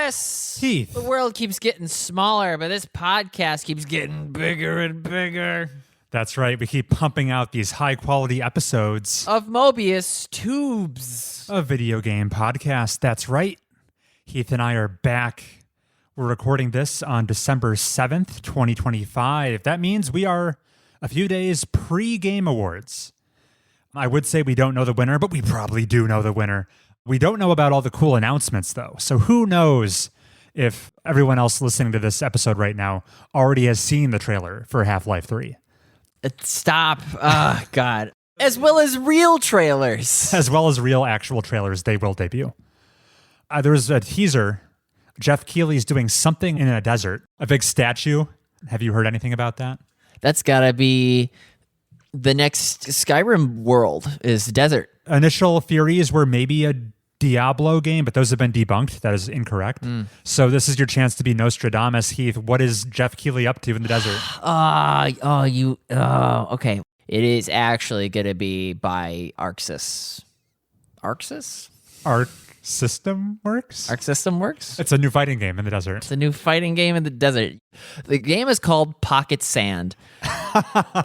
Chris. Heath. The world keeps getting smaller, but this podcast keeps getting bigger and bigger. That's right. We keep pumping out these high-quality episodes Of Mobius Tubes. of video game podcast. That's right. Heath and I are back. We're recording this on December 7th, 2025. That means we are a few days pre-Game Awards. I would say we don't know the winner, but we probably do know the winner. We don't know about all the cool announcements, though. So who knows if everyone else listening to this episode right now already has seen the trailer for Half-Life 3. Stop. Oh, God. As well as real trailers. As well as real actual trailers, they will debut. There's a teaser. Jeff Keighley's doing something in a desert, a big statue. Have you heard anything about that? That's got to be the next Skyrim world is desert. Initial theories were maybe a Diablo game, but those have been debunked. That is incorrect. So this is your chance to be Nostradamus, Heath. What is Jeff Keighley up to in the desert? Okay. It is actually going to be by Arxis. Arxis? Arc System Works? Arc System Works? It's a new fighting game in the desert. It's a new fighting game in the desert. The game is called Pocket Sand.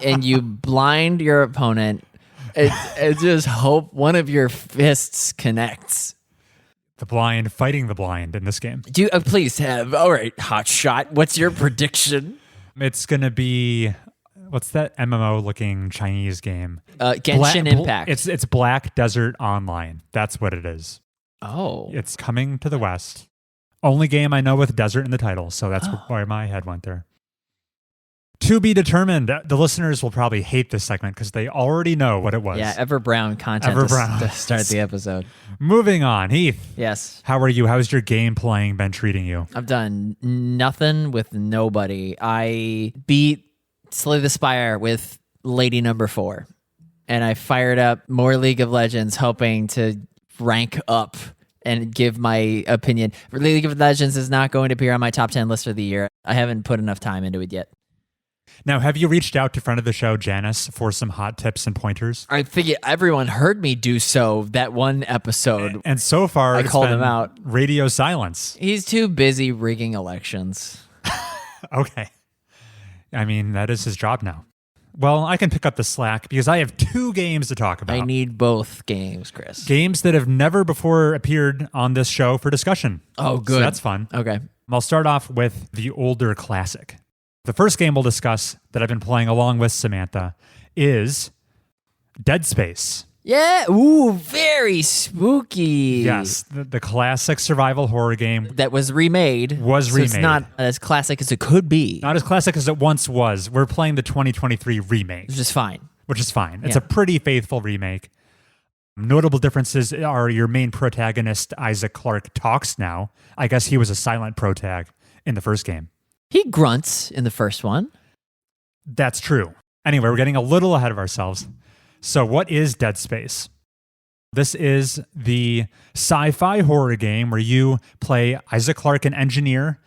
And you blind your opponent and just hope one of your fists connects. The blind fighting the blind in this game. Please have. All right, Hot Shot. What's your prediction? It's going to be... What's that MMO-looking Chinese game? Genshin Impact. It's Black Desert Online. That's what it is. Oh. It's coming to the West. Only game I know with desert in the title, so that's why my head went there. To be determined. The listeners will probably hate this segment because they already know what it was. Yeah, Ever Brown content to start the episode. Moving on. Heath. Yes. How are you? How's your game playing been treating you? I've done nothing with nobody. I beat Slay the Spire with Lady Number 4. And I fired up more League of Legends hoping to rank up and give my opinion. League of Legends is not going to appear on my top 10 list for the year. I haven't put enough time into it yet. Now, have you reached out to friend of the show, Janice, for some hot tips and pointers? I think everyone heard me do so that one episode. And so far, I called him out. Radio silence. He's too busy rigging elections. Okay. I mean, that is his job now. Well, I can pick up the slack because I have 2 games to talk about. I need both games, Chris. Games that have never before appeared on this show for discussion. Oh, good. So that's fun. Okay. I'll start off with the older classic. The first game we'll discuss that I've been playing along with Samantha is Dead Space. Yeah. Ooh, very spooky. Yes, the classic survival horror game that was remade. It's not as classic as it could be. Not as classic as it once was. We're playing the 2023 remake. Which is fine. It's a pretty faithful remake. Notable differences are your main protagonist, Isaac Clarke, talks now. I guess he was a silent protag in the first game. He grunts in the first one. That's true. Anyway, we're getting a little ahead of ourselves. So what is Dead Space? This is the sci-fi horror game where you play Isaac Clarke, an engineer,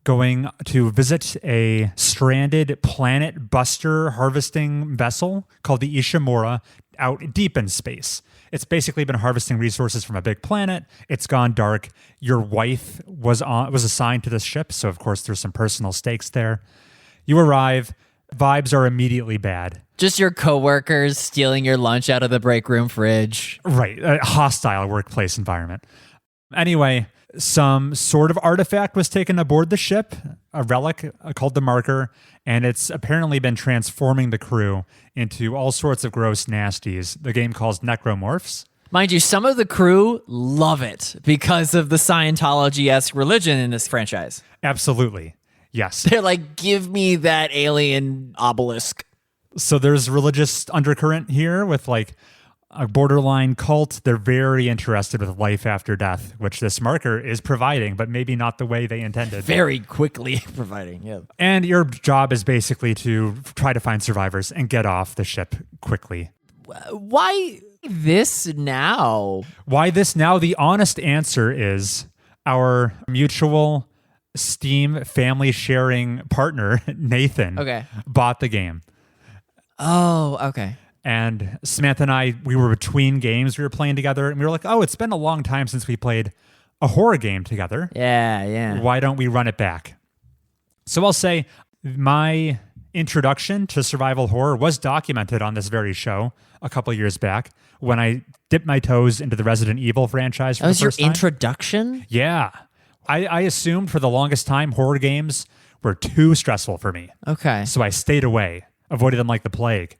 going to visit a stranded planet buster harvesting vessel called the Ishimura out deep in space. It's basically been harvesting resources from a big planet. It's gone dark. Your wife was assigned to this ship, so of course there's some personal stakes there. You arrive. Vibes are immediately bad. Just your coworkers stealing your lunch out of the break room fridge. Right. A hostile workplace environment. Anyway, some sort of artifact was taken aboard the ship, a relic called the Marker, and it's apparently been transforming the crew into all sorts of gross nasties. The game calls necromorphs. Mind you, some of the crew love it because of the Scientology-esque religion in this franchise. Absolutely. Yes. They're like, give me that alien obelisk. So there's religious undercurrent here with like a borderline cult. They're very interested with life after death, which this Marker is providing, but maybe not the way they intended. Very quickly providing, yeah. And your job is basically to try to find survivors and get off the ship quickly. Why this now? Why this now? The honest answer is our mutual Steam family sharing partner, Nathan, bought the game. Oh, okay. And Samantha and I, we were between games we were playing together, and we were like, oh, it's been a long time since we played a horror game together. Yeah. Why don't we run it back? So I'll say my introduction to survival horror was documented on this very show a couple years back when I dipped my toes into the Resident Evil franchise for the first time. That was your introduction? Yeah. I assumed for the longest time horror games were too stressful for me. Okay. So I stayed away, avoided them like the plague.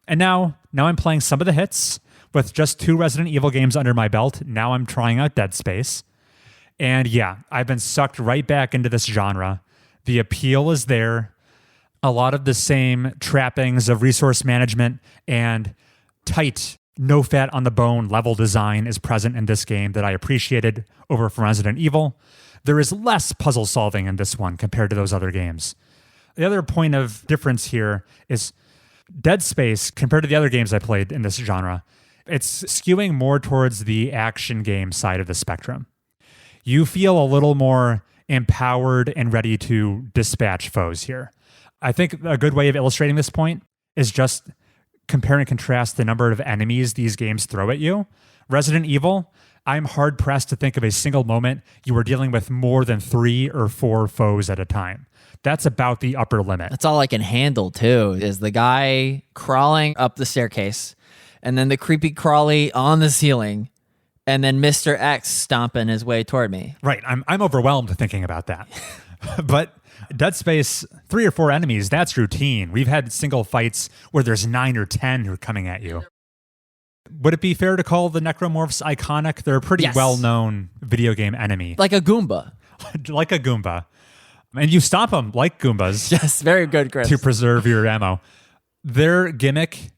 And now I'm playing some of the hits with just 2 Resident Evil games under my belt. Now I'm trying out Dead Space. And yeah, I've been sucked right back into this genre. The appeal is there. A lot of the same trappings of resource management and tight, no fat on the bone level design is present in this game that I appreciated over from Resident Evil. There is less puzzle solving in this one compared to those other games. The other point of difference here is Dead Space, compared to the other games I played in this genre, it's skewing more towards the action game side of the spectrum. You feel a little more empowered and ready to dispatch foes here. I think a good way of illustrating this point is just compare and contrast the number of enemies these games throw at you. Resident Evil, I'm hard-pressed to think of a single moment you were dealing with more than 3 or 4 foes at a time. That's about the upper limit. That's all I can handle, too, is the guy crawling up the staircase, and then the creepy crawly on the ceiling, and then Mr. X stomping his way toward me. Right. I'm overwhelmed thinking about that. But Dead Space, 3 or 4 enemies, that's routine. We've had single fights where there's 9 or 10 who are coming at you. Would it be fair to call the necromorphs iconic? They're a pretty well-known video game enemy. Like a Goomba. Like a Goomba. And you stomp them like Goombas. Yes, very good, Chris. To preserve your ammo. Their gimmick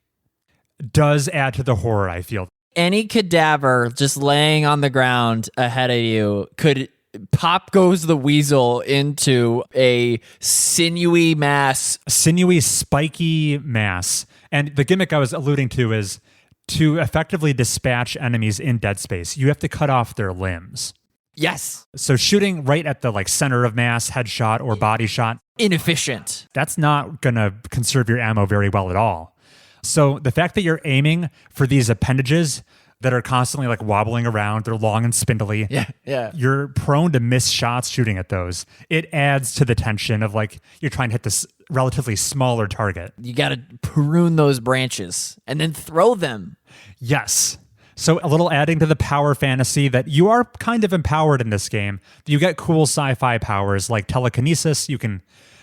does add to the horror, I feel. Any cadaver just laying on the ground ahead of you could pop goes the weasel into a sinewy mass. Sinewy, spiky mass. And the gimmick I was alluding to is to effectively dispatch enemies in Dead Space, you have to cut off their limbs. Yes. So shooting right at the center of mass, headshot or body shot. Inefficient. That's not going to conserve your ammo very well at all. So the fact that you're aiming for these appendages that are constantly wobbling around, they're long and spindly. Yeah. You're prone to miss shots shooting at those. It adds to the tension of you're trying to hit this relatively smaller target. You got to prune those branches and then throw them. Yes. So a little adding to the power fantasy that you are kind of empowered in this game. You get cool sci-fi powers like telekinesis. You can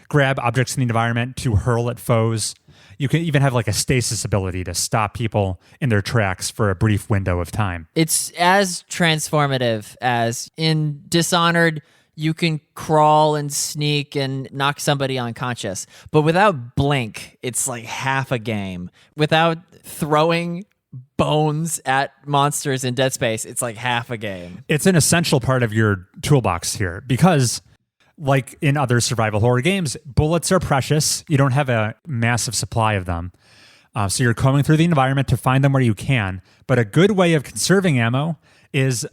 grab objects in the environment to hurl at foes. You can even have a stasis ability to stop people in their tracks for a brief window of time. It's as transformative as in Dishonored, you can crawl and sneak and knock somebody unconscious. But without blink, it's half a game. Without throwing bones at monsters in Dead Space, it's half a game. It's an essential part of your toolbox here because like in other survival horror games, bullets are precious. You don't have a massive supply of them. So you're combing through the environment to find them where you can. But a good way of conserving ammo is,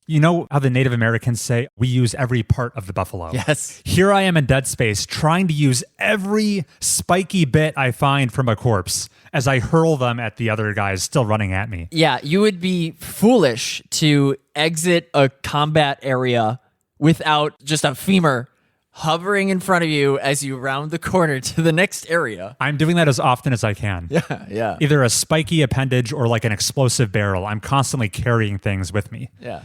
you know how the Native Americans say, we use every part of the buffalo. Yes. Here I am in Dead Space trying to use every spiky bit I find from a corpse as I hurl them at the other guys still running at me. Yeah, you would be foolish to exit a combat area without just a femur hovering in front of you as you round the corner to the next area. I'm doing that as often as I can. Yeah. Either a spiky appendage or an explosive barrel. I'm constantly carrying things with me. Yeah.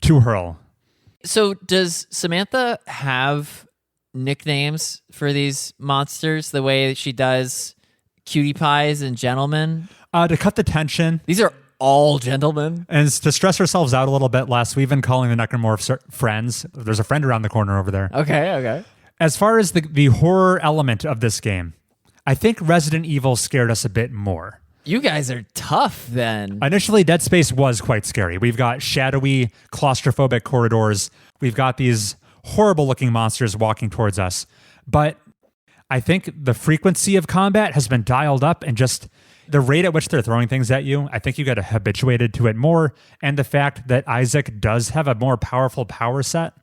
To hurl. So does Samantha have nicknames for these monsters the way that she does cutie pies and gentlemen? To cut the tension. These are all gentlemen. And to stress ourselves out a little bit less, we've been calling the necromorphs friends. There's a friend around the corner over there. Okay. As far as the horror element of this game, I think Resident Evil scared us a bit more. You guys are tough then. Initially, Dead Space was quite scary. We've got shadowy, claustrophobic corridors. We've got these horrible-looking monsters walking towards us. But I think the frequency of combat has been dialed up, and just the rate at which they're throwing things at you, I think you got habituated to it more. And the fact that Isaac does have a more powerful power set,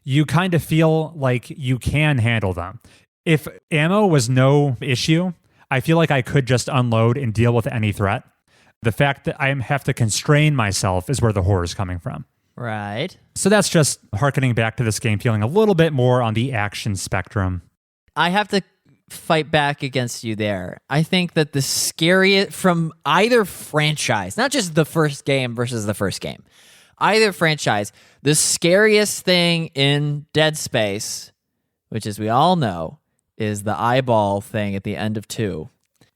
you kind of feel like you can handle them. If ammo was no issue, I feel like I could just unload and deal with any threat. The fact that I have to constrain myself is where the horror is coming from. Right. So that's just harkening back to this game feeling a little bit more on the action spectrum. I have to fight back against you there. I think that the scariest from either franchise, not just the first game versus the first game, either franchise, the scariest thing in Dead Space, which as we all know, is the eyeball thing at the end of 2.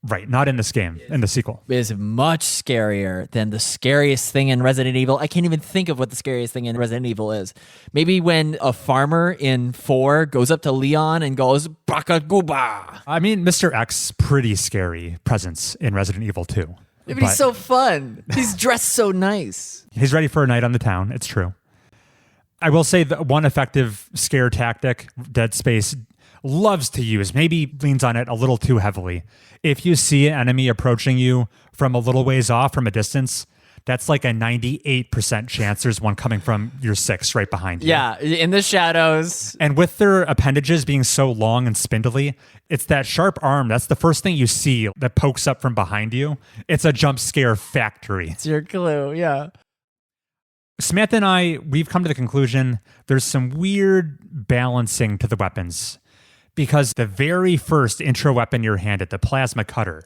Right, not in this game, in the sequel. Is much scarier than the scariest thing in Resident Evil. I can't even think of what the scariest thing in Resident Evil is. Maybe when a farmer in 4 goes up to Leon and goes, Baka-gooba. I mean, Mr. X, pretty scary presence in Resident Evil 2. Yeah, but he's so fun. He's dressed so nice. He's ready for a night on the town. It's true. I will say that one effective scare tactic Dead Space loves to use, maybe leans on it a little too heavily. If you see an enemy approaching you from a little ways off, from a distance, that's like a 98% chance there's one coming from your 6 right behind you. Yeah, in the shadows. And with their appendages being so long and spindly, it's that sharp arm. That's the first thing you see that pokes up from behind you. It's a jump scare factory. It's your clue, yeah. Samantha and I, we've come to the conclusion there's some weird balancing to the weapons. Because the very first intro weapon you're handed, the plasma cutter,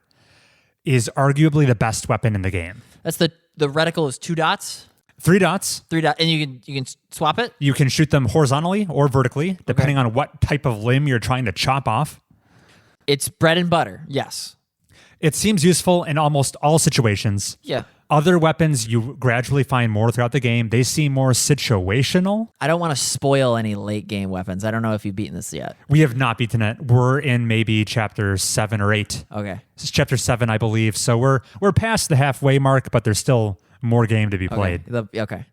is arguably the best weapon in the game. That's the reticle is 2 dots? 3 dots. 3 dots, and you can swap it? You can shoot them horizontally or vertically, depending on what type of limb you're trying to chop off. It's bread and butter, yes. It seems useful in almost all situations. Yeah. Other weapons you gradually find more throughout the game. They seem more situational. I don't want to spoil any late game weapons. I don't know if you've beaten this yet. We have not beaten it. We're in maybe chapter 7 or 8. Okay. This is chapter 7, I believe. So we're past the halfway mark, but there's still more game to be played. Okay.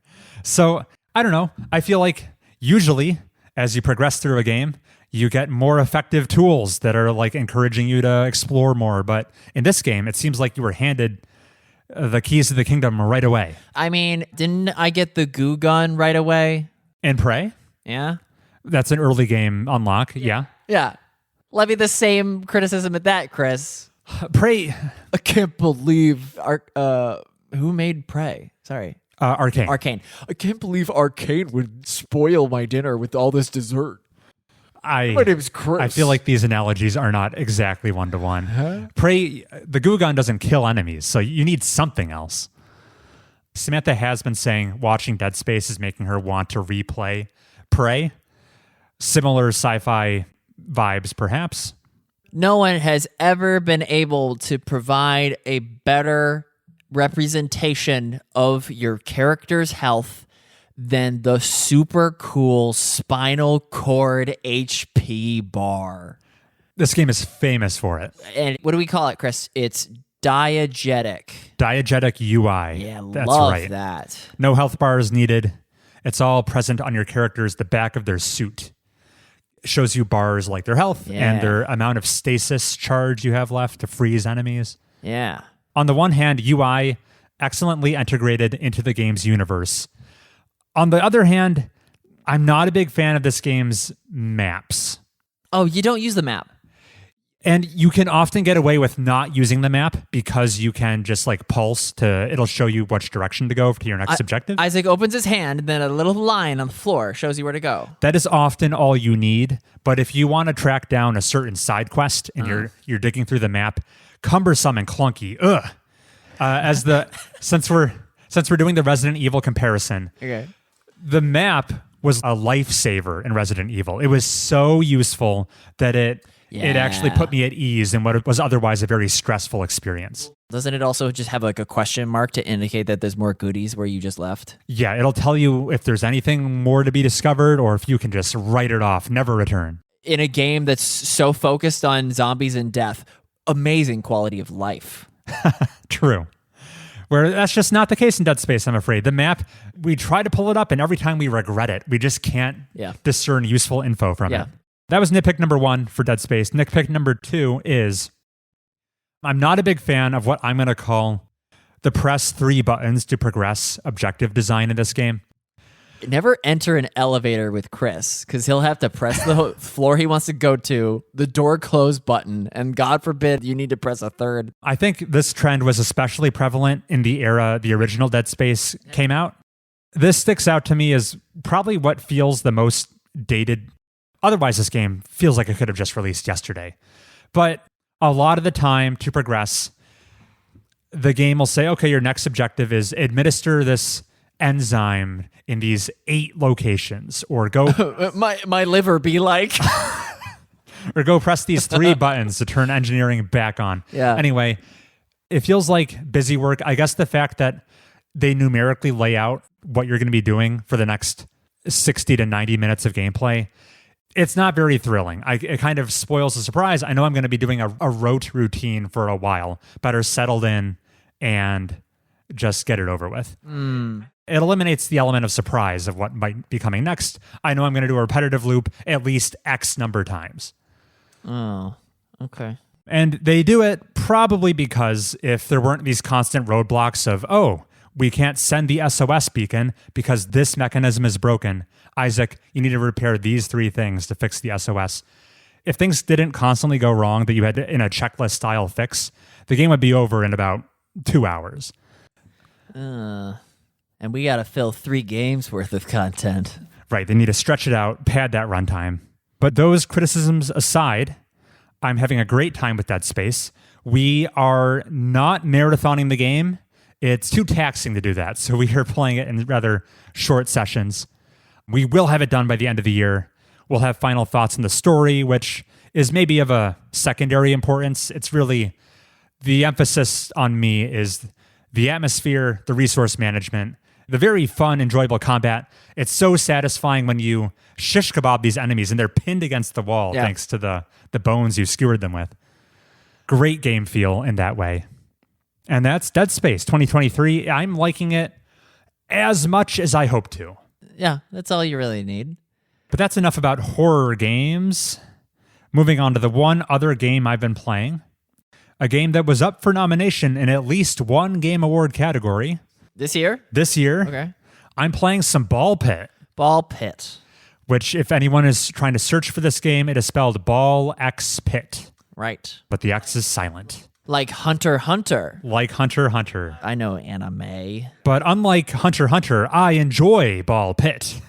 So I don't know. I feel like usually as you progress through a game, you get more effective tools that are like encouraging you to explore more. But in this game, it seems like you were handed the keys to the kingdom right away. I mean, didn't I get the goo gun right away? And Prey? Yeah. That's an early game unlock. Yeah. Yeah. Levy the same criticism at that, Chris. Prey. I can't believe who made Prey? Sorry. Arcane. Arcane. I can't believe Arcane would spoil my dinner with all this dessert. My name's Chris. I feel like these analogies are not exactly one-to-one. Huh? Prey, the goo gun doesn't kill enemies, so you need something else. Samantha has been saying watching Dead Space is making her want to replay Prey. Similar sci-fi vibes, perhaps. No one has ever been able to provide a better representation of your character's health than the super cool spinal cord HP bar. This game is famous for it. And what do we call it, Chris? It's diegetic. Diegetic UI. Yeah, that's love right. that. No health bars needed. It's all present on your characters, the back of their suit. It shows you bars like their health and their amount of stasis charge you have left to freeze enemies. Yeah. On the one hand, UI excellently integrated into the game's universe. On the other hand, I'm not a big fan of this game's maps. Oh, you don't use the map. And you can often get away with not using the map because you can just like pulse it'll show you which direction to go to your next objective. Isaac opens his hand, and then a little line on the floor shows you where to go. That is often all you need. But if you want to track down a certain side quest and you're digging through the map, cumbersome and clunky. Since we're doing the Resident Evil comparison, Okay. the map was a lifesaver in Resident Evil. It was so useful that it actually put me at ease in what was otherwise a very stressful experience. Doesn't it also just have like a question mark to indicate that there's more goodies where you just left? Yeah, it'll tell you if there's anything more to be discovered or if you can just write it off, never return. In a game that's so focused on zombies and death, amazing quality of life. True. Where that's just not the case in Dead Space, I'm afraid. The map, we try to pull it up, and every time we regret it. We just can't discern useful info from it. That was nitpick number 1 for Dead Space. Nitpick number 2 is I'm not a big fan of what I'm going to call the press 3 buttons to progress objective design in this game. Never enter an elevator with Chris, because he'll have to press the floor he wants to go to, the door close button, and God forbid you need to press a third. I think this trend was especially prevalent in the era the original Dead Space came out. This sticks out to me as probably what feels the most dated. Otherwise, this game feels like it could have just released yesterday. But a lot of the time to progress, the game will say, okay, your next objective is administer this enzyme in these 8 locations, or go my liver be like or go press these 3 buttons to turn engineering back on. Yeah. Anyway, it feels like busy work. I guess the fact that they numerically lay out what you're going to be doing for the next 60 to 90 minutes of gameplay, it's not very thrilling. It kind of spoils the surprise. I know I'm going to be doing a rote routine for a while. Better settled in and just get it over with. It eliminates the element of surprise of what might be coming next. I know I'm going to do a repetitive loop at least X number of times. Oh, okay. And they do it probably because if there weren't these constant roadblocks of, oh, we can't send the SOS beacon because this mechanism is broken. Isaac, you need to repair these 3 things to fix the SOS. If things didn't constantly go wrong that you had in a checklist style fix, the game would be over in about 2 hours. And we got to fill 3 games worth of content. Right. They need to stretch it out, pad that runtime. But those criticisms aside, I'm having a great time with Dead Space. We are not marathoning the game. It's too taxing to do that. So we are playing it in rather short sessions. We will have it done by the end of the year. We'll have final thoughts on the story, which is maybe of a secondary importance. It's really the emphasis on me is the atmosphere, the resource management, the very fun, enjoyable combat. It's so satisfying when you shish kebab these enemies and they're pinned against the wall thanks to the bones you skewered them with. Great game feel in that way. And that's Dead Space 2023. I'm liking it as much as I hope to. Yeah, that's all you really need. But that's enough about horror games. Moving on to the one other game I've been playing. A game that was up for nomination in at least one Game Award category. This year? This year. Okay. I'm playing some Ball Pit. Ball Pit. Which, if anyone is trying to search for this game, it is spelled Ball X Pit. Right. But the X is silent. Like Hunter x Hunter. Like Hunter x Hunter. I know anime. But unlike Hunter x Hunter, I enjoy Ball Pit.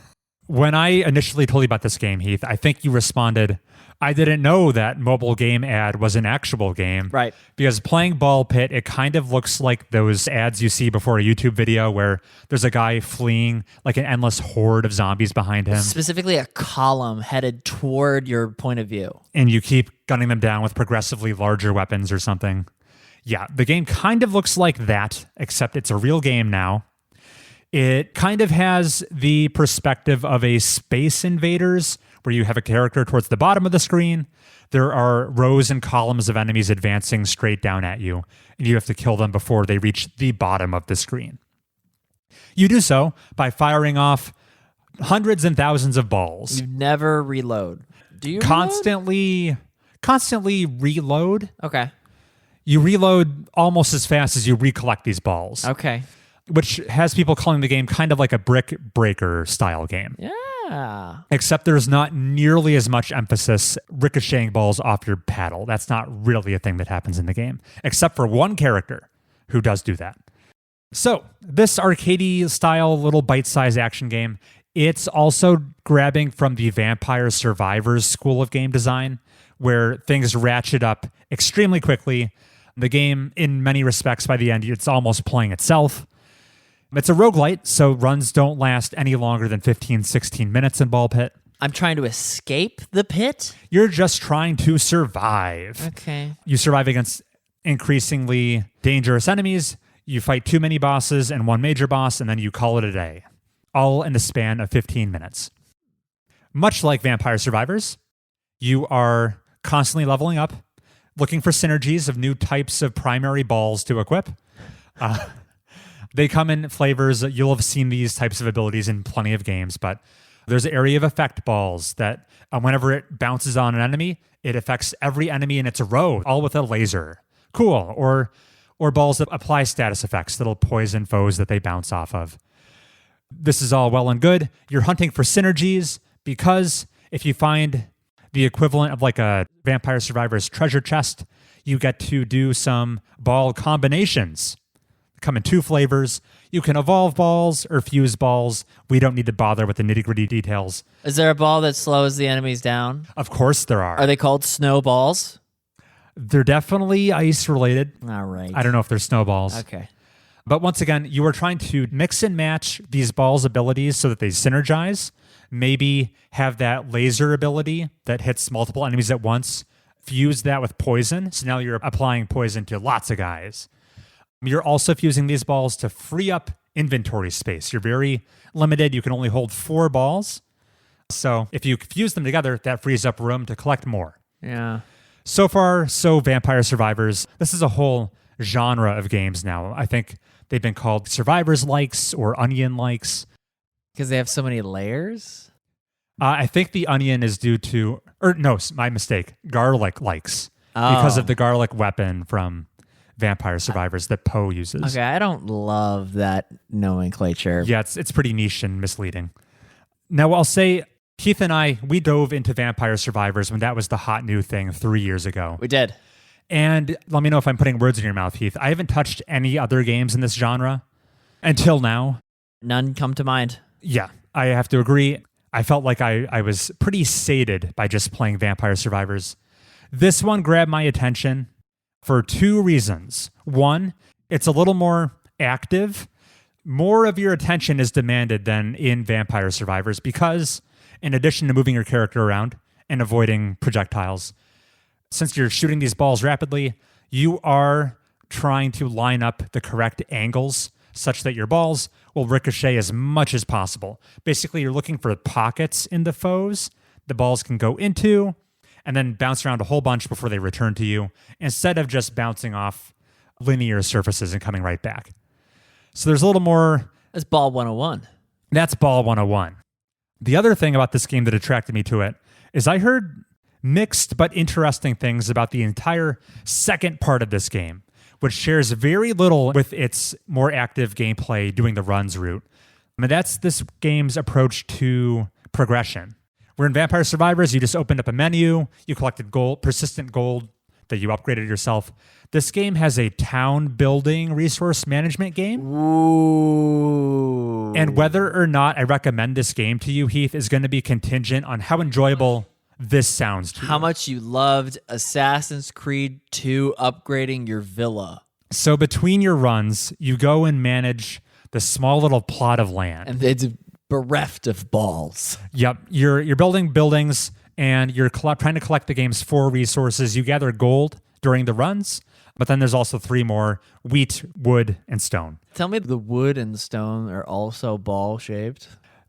When I initially told you about this game, Heath, I think you responded, I didn't know that mobile game ad was an actual game. Right. Because playing Ball Pit, it kind of looks like those ads you see before a YouTube video where there's a guy fleeing like an endless horde of zombies behind him. Specifically a column headed toward your point of view. And you keep gunning them down with progressively larger weapons or something. Yeah, the game kind of looks like that, except it's a real game now. It kind of has the perspective of a Space Invaders, where you have a character towards the bottom of the screen. There are rows and columns of enemies advancing straight down at you, and you have to kill them before they reach the bottom of the screen. You do so by firing off hundreds and thousands of balls. You never reload. Do you Constantly reload. Okay. You reload almost as fast as you recollect these balls. Okay. Which has people calling the game kind of like a brick breaker style game. Yeah. Except there's not nearly as much emphasis ricocheting balls off your paddle. That's not really a thing that happens in the game, except for one character who does do that. So this arcadey style little bite-sized action game, it's also grabbing from the Vampire Survivors school of game design, where things ratchet up extremely quickly. The game, in many respects, by the end, it's almost playing itself. It's a roguelite, so runs don't last any longer than 15, 16 minutes in Ball Pit. I'm trying to escape the pit? You're just trying to survive. Okay. You survive against increasingly dangerous enemies. You fight too many bosses and one major boss, and then you call it a day. All in the span of 15 minutes. Much like Vampire Survivors, you are constantly leveling up, looking for synergies of new types of primary balls to equip. They come in flavors. You'll have seen these types of abilities in plenty of games, but there's an area of effect balls that whenever it bounces on an enemy, it affects every enemy in its row, all with a laser. Cool. Or balls that apply status effects that'll poison foes that they bounce off of. This is all well and good. You're hunting for synergies because if you find the equivalent of like a Vampire Survivors treasure chest, you get to do some ball combinations. come in 2 flavors. You can evolve balls or fuse balls. We don't need to bother with the nitty-gritty details. Is there a ball that slows the enemies down? Of course there are. Are they called snowballs? They're definitely ice-related. All right. I don't know if they're snowballs. Okay. But once again, you are trying to mix and match these balls' abilities so that they synergize. Maybe have that laser ability that hits multiple enemies at once. Fuse that with poison. So now you're applying poison to lots of guys. You're also fusing these balls to free up inventory space. You're very limited. You can only hold 4 balls. So if you fuse them together, that frees up room to collect more. Yeah. So far, so Vampire Survivors. This is a whole genre of games now. I think they've been called Survivors-likes or Onion-likes. Because they have so many layers? I think the onion is due to, or no, my mistake, garlic-likes. Because of the garlic weapon from Vampire Survivors that Poe uses. Okay, I don't love that nomenclature. Yeah, it's pretty niche and misleading. Now, I'll say, Heath and I, we dove into Vampire Survivors when that was the hot new thing 3 years ago. We did. And let me know if I'm putting words in your mouth, Heath. I haven't touched any other games in this genre until now. None come to mind. Yeah, I have to agree. I felt like I was pretty sated by just playing Vampire Survivors. This one grabbed my attention for 2 reasons. One, it's a little more active. More of your attention is demanded than in Vampire Survivors because, in addition to moving your character around and avoiding projectiles, since you're shooting these balls rapidly, you are trying to line up the correct angles such that your balls will ricochet as much as possible. Basically, you're looking for pockets in the foes the balls can go into and then bounce around a whole bunch before they return to you, instead of just bouncing off linear surfaces and coming right back. So there's a little more. That's Ball 101. That's Ball 101. The other thing about this game that attracted me to it is I heard mixed but interesting things about the entire second part of this game, which shares very little with its more active gameplay doing the runs route. I mean, that's this game's approach to progression. Where in Vampire Survivors, you just opened up a menu, you collected gold, persistent gold that you upgraded yourself. This game has a town building resource management game. Ooh. And whether or not I recommend this game to you, Heath, is going to be contingent on how enjoyable this sounds to you. How much you loved Assassin's Creed 2 upgrading your villa. So between your runs, you go and manage the small little plot of land. And it's bereft of balls. Yep. You're building buildings and you're trying to collect the game's 4 resources. You gather gold during the runs, but then there's also 3 more: wheat, wood, and stone. Tell me the wood and stone are also ball-shaped?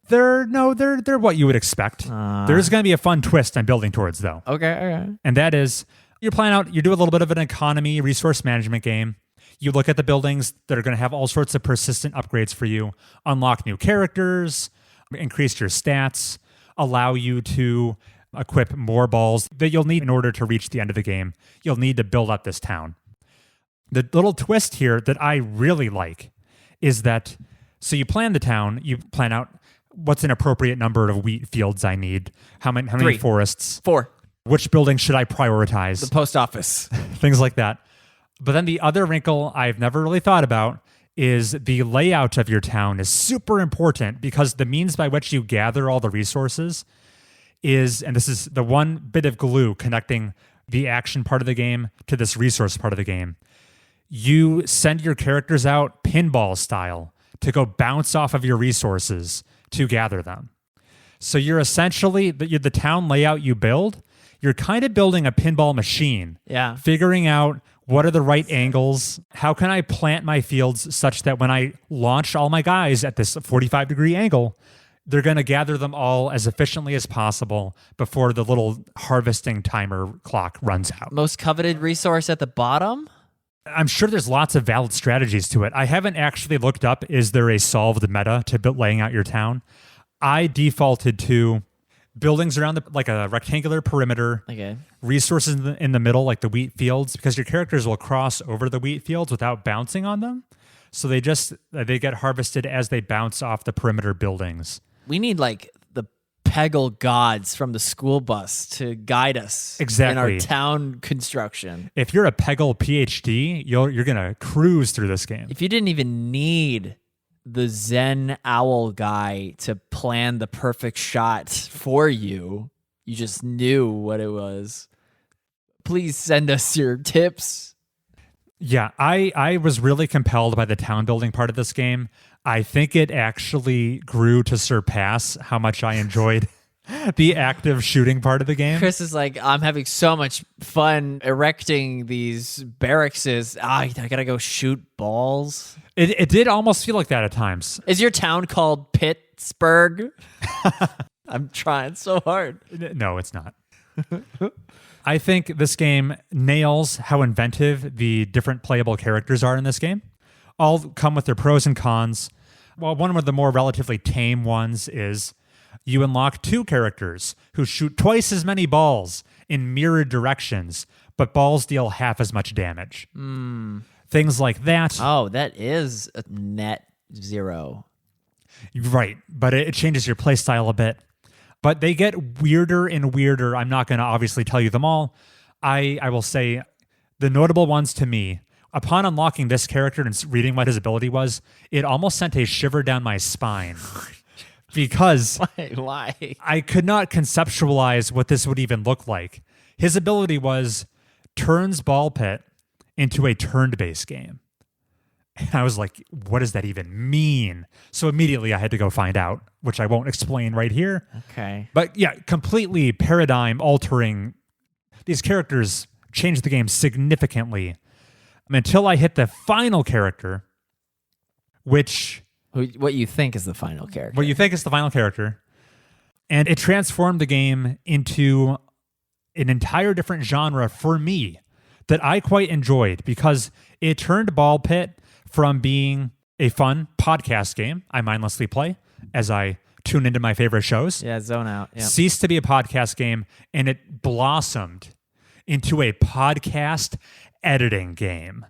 They're what you would expect. There's going to be a fun twist I'm building towards, though. Okay. And that is, you do a little bit of an economy resource management game. You look at the buildings that are going to have all sorts of persistent upgrades for you, unlock new characters, increase your stats, allow you to equip more balls that you'll need in order to reach the end of the game. You'll need to build up this town. The little twist here that I really like is that, so you plan the town, you plan out what's an appropriate number of wheat fields I need, how many 3. forests, 4. which buildings should I prioritize, The post office. things like that. But then the other wrinkle I've never really thought about is the layout of your town is super important, because the means by which you gather all the resources is, and this is the one bit of glue connecting the action part of the game to this resource part of the game. You send your characters out pinball style to go bounce off of your resources to gather them. So you're essentially, the town layout you build, you're kind of building a pinball machine. Yeah. Figuring out what are the right angles, how can I plant my fields such that when I launch all my guys at this 45-degree angle, they're going to gather them all as efficiently as possible before the little harvesting timer clock runs out. Most coveted resource at the bottom? I'm sure there's lots of valid strategies to it. I haven't actually looked up, is there a solved meta to laying out your town? I defaulted to buildings around like a rectangular perimeter, Okay. resources in the middle, like the wheat fields, because your characters will cross over the wheat fields without bouncing on them. So they get harvested as they bounce off the perimeter buildings. We need like the Peggle gods from the school bus to guide us in our town construction. If you're a Peggle PhD, you're going to cruise through this game. If you didn't even need the Zen owl guy to plan the perfect shot for you, you just knew what it was. Please send us your tips. Yeah, I was really compelled by the town building part of this game. I think it actually grew to surpass how much I enjoyed the active shooting part of the game. Chris is like, I'm having so much fun erecting these barracks. I gotta go shoot balls. It did almost feel like that at times. Is your town called Pittsburgh? I'm trying so hard. No, it's not. I think this game nails how inventive the different playable characters are in this game. All come with their pros and cons. Well, one of the more relatively tame ones is you unlock 2 characters who shoot twice as many balls in mirrored directions, but balls deal half as much damage. Things like that. Oh, that is a net 0. Right, but it changes your playstyle a bit. But they get weirder and weirder. I'm not going to obviously tell you them all. I will say the notable ones to me, upon unlocking this character and reading what his ability was, it almost sent a shiver down my spine. Because Why? I could not conceptualize what this would even look like. His ability was turns ball pit into a turned-based game. And I was like, what does that even mean? So immediately I had to go find out, which I won't explain right here. Okay. But yeah, completely paradigm altering. These characters changed the game significantly until I hit the final character, which... What you think is the final character. What you think is the final character. And it transformed the game into an entire different genre for me that I quite enjoyed because it turned Ball Pit from being a fun podcast game I mindlessly play as I tune into my favorite shows. Yeah, zone out. Yep. Ceased to be a podcast game, and it blossomed into a podcast editing game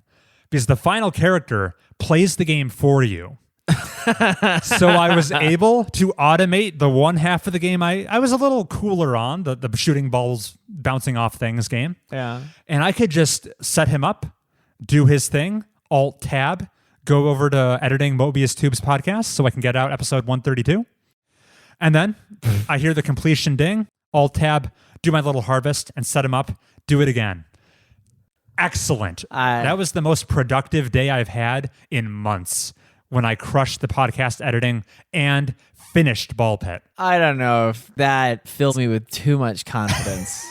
because the final character plays the game for you. So I was able to automate the one half of the game I was a little cooler on, the shooting balls bouncing off things game. Yeah. And I could just set him up, do his thing, Alt-Tab, go over to editing Mobius Tube's podcast so I can get out episode 132. And then I hear the completion ding, Alt-Tab, do my little harvest and set him up, do it again. Excellent. That was the most productive day I've had in months when I crushed the podcast editing and finished Ball Pit. I don't know if that fills me with too much confidence.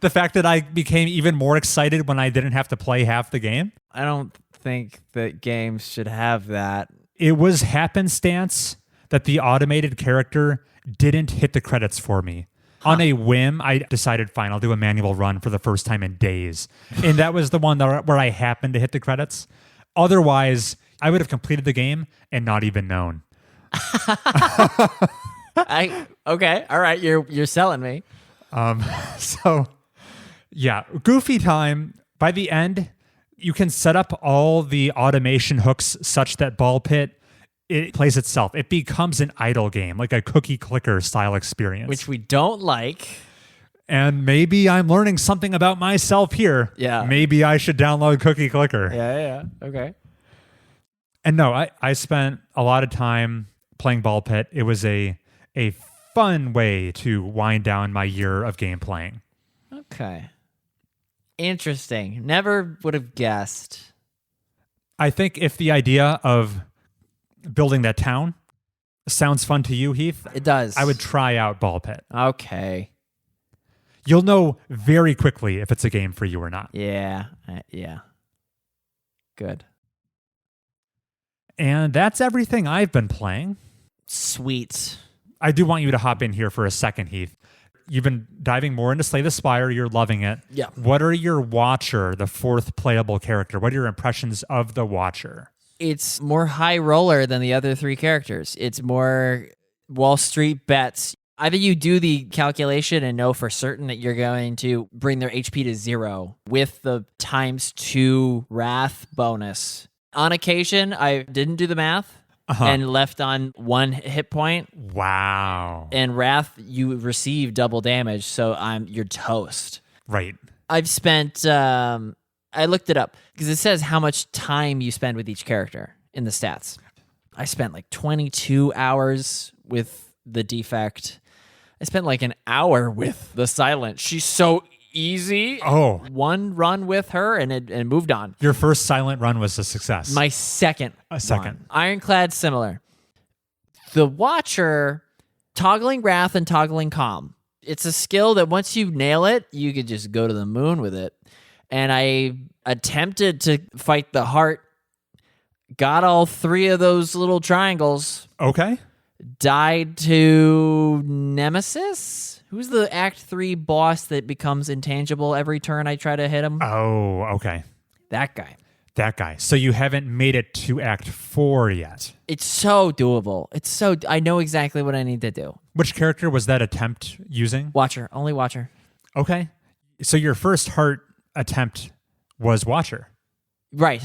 The fact that I became even more excited when I didn't have to play half the game. I don't think that games should have that. It was happenstance that the automated character didn't hit the credits for me. On a whim, I decided, fine, I'll do a manual run for the first time in days. And that was the one where I happened to hit the credits. Otherwise, I would have completed the game and not even known. Okay, all right, you're selling me. So, yeah, goofy time. By the end, you can set up all the automation hooks such that Ball Pit, it plays itself. It becomes an idle game, like a cookie clicker style experience. Which we don't like. And maybe I'm learning something about myself here. Yeah. Maybe I should download Cookie Clicker. Yeah, okay. And no, I spent a lot of time playing Ball Pit. It was a fun way to wind down my year of game playing. Okay. Interesting. Never would have guessed. I think if the idea of building that town sounds fun to you, Heath, it does. I would try out Ball Pit. Okay. You'll know very quickly if it's a game for you or not. Yeah. Good. And that's everything I've been playing. Sweet. I do want you to hop in here for a second, Heath. You've been diving more into Slay the Spire. You're loving it. Yeah. What are your Watcher, the 4th playable character? What are your impressions of the Watcher? It's more high roller than the other 3 characters. It's more Wall Street bets. Either you do the calculation and know for certain that you're going to bring their HP to 0 with the ×2 Wrath bonus. On occasion, I didn't do the math, and left on 1 hit point. Wow. And Wrath, you receive double damage, so you're toast. Right. I've spent, I looked it up because it says how much time you spend with each character in the stats. I spent like 22 hours with the defect. I spent like an hour with the silent. She's so easy. Oh. 1 run with her and moved on. Your first silent run was a success. My second. A second. Run. Ironclad, similar. The Watcher, toggling Wrath and toggling Calm. It's a skill that once you nail it, you could just go to the moon with it. And I attempted to fight the heart, got all 3 of those little triangles. Okay. Died to Nemesis. Who's the Act 3 boss that becomes intangible every turn I try to hit him? Oh, okay. That guy. That guy. So you haven't made it to Act 4 yet. It's so doable. I know exactly what I need to do. Which character was that attempt using? Watcher. Only Watcher. Okay. So your first heart attempt was Watcher. Right.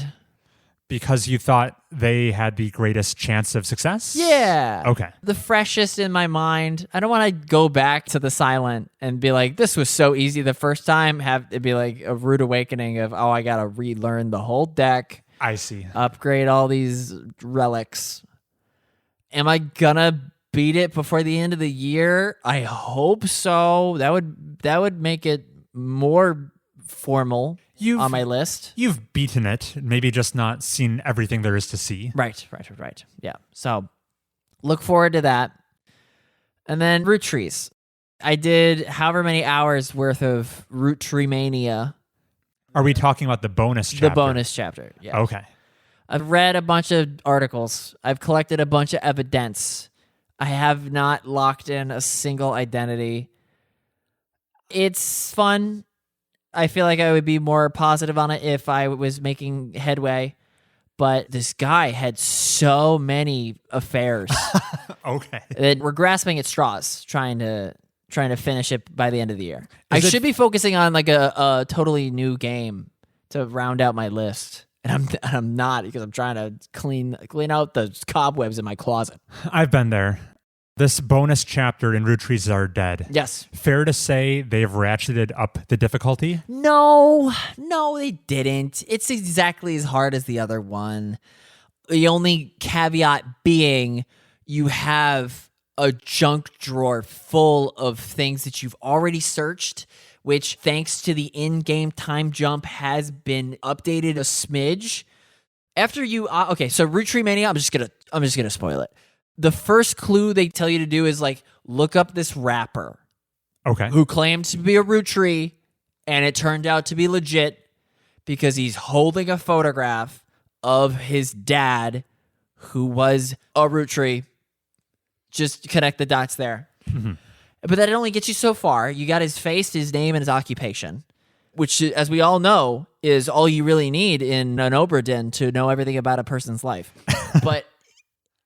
Because you thought they had the greatest chance of success? Yeah. Okay. The freshest in my mind. I don't want to go back to the silent and be like, this was so easy the first time. Have it be like a rude awakening of, I got to relearn the whole deck. I see. Upgrade all these relics. Am I gonna beat it before the end of the year? I hope so. That would make it more formal on my list. You've beaten it, maybe just not seen everything there is to see. Right. Yeah. So look forward to that. And then Roottrees. I did however many hours worth of Roottrees Mania. Are we talking about the bonus chapter? The bonus chapter, yeah. Okay. I've read a bunch of articles. I've collected a bunch of evidence. I have not locked in a single identity. It's fun. I feel like I would be more positive on it if I was making headway. But this guy had so many affairs. Okay. That we're grasping at straws, trying to finish it by the end of the year. I should be focusing on like a totally new game to round out my list. And I'm not, because I'm trying to clean out the cobwebs in my closet. I've been there. This bonus chapter in Roottrees are dead. Yes. Fair to say they've ratcheted up the difficulty? No, they didn't. It's exactly as hard as the other one. The only caveat being you have a junk drawer full of things that you've already searched, which thanks to the in-game time jump has been updated a smidge. After you okay, so Roottrees Mania, I'm just gonna spoil it. The first clue they tell you to do is like look up this rapper. Okay. Who claimed to be a Roottrees, and it turned out to be legit because he's holding a photograph of his dad who was a Roottrees. Just connect the dots there. Mm-hmm. But that only gets you so far. You got his face, his name, and his occupation, which, as we all know, is all you really need in an Obra Dinn to know everything about a person's life. But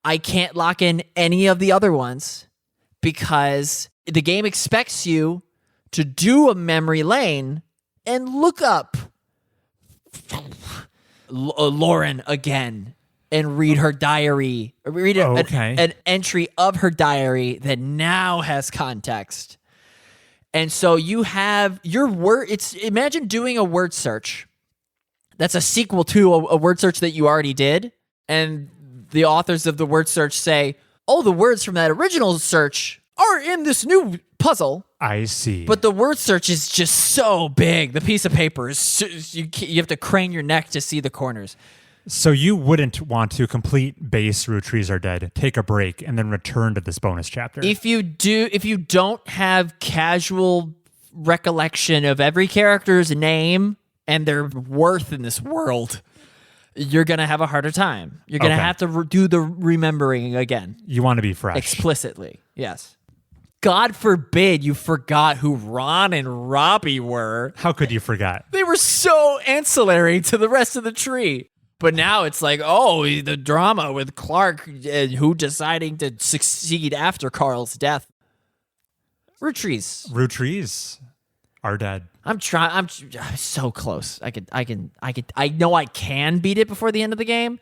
I can't lock in any of the other ones because the game expects you to do a memory lane and look up Lauren again. And read her diary. Read an entry of her diary that now has context. And so you have your word. Imagine doing a word search. That's a sequel to a word search that you already did. And the authors of the word search say, oh, the words from that original search are in this new puzzle. I see. But the word search is just so big. The piece of paper is you have to crane your neck to see the corners. So you wouldn't want to complete base Roottrees are dead, take a break, and then return to this bonus chapter. If you don't have casual recollection of every character's name and their worth in this world, you're going to have a harder time. You're going to have to do the remembering again. You want to be fresh. Explicitly, yes. God forbid you forgot who Ron and Robbie were. How could you forget? They were so ancillary to the rest of the tree. But now it's like, the drama with Clark and who deciding to succeed after Carl's death. Roottrees are dead. I'm so close. I know I can beat it before the end of the game,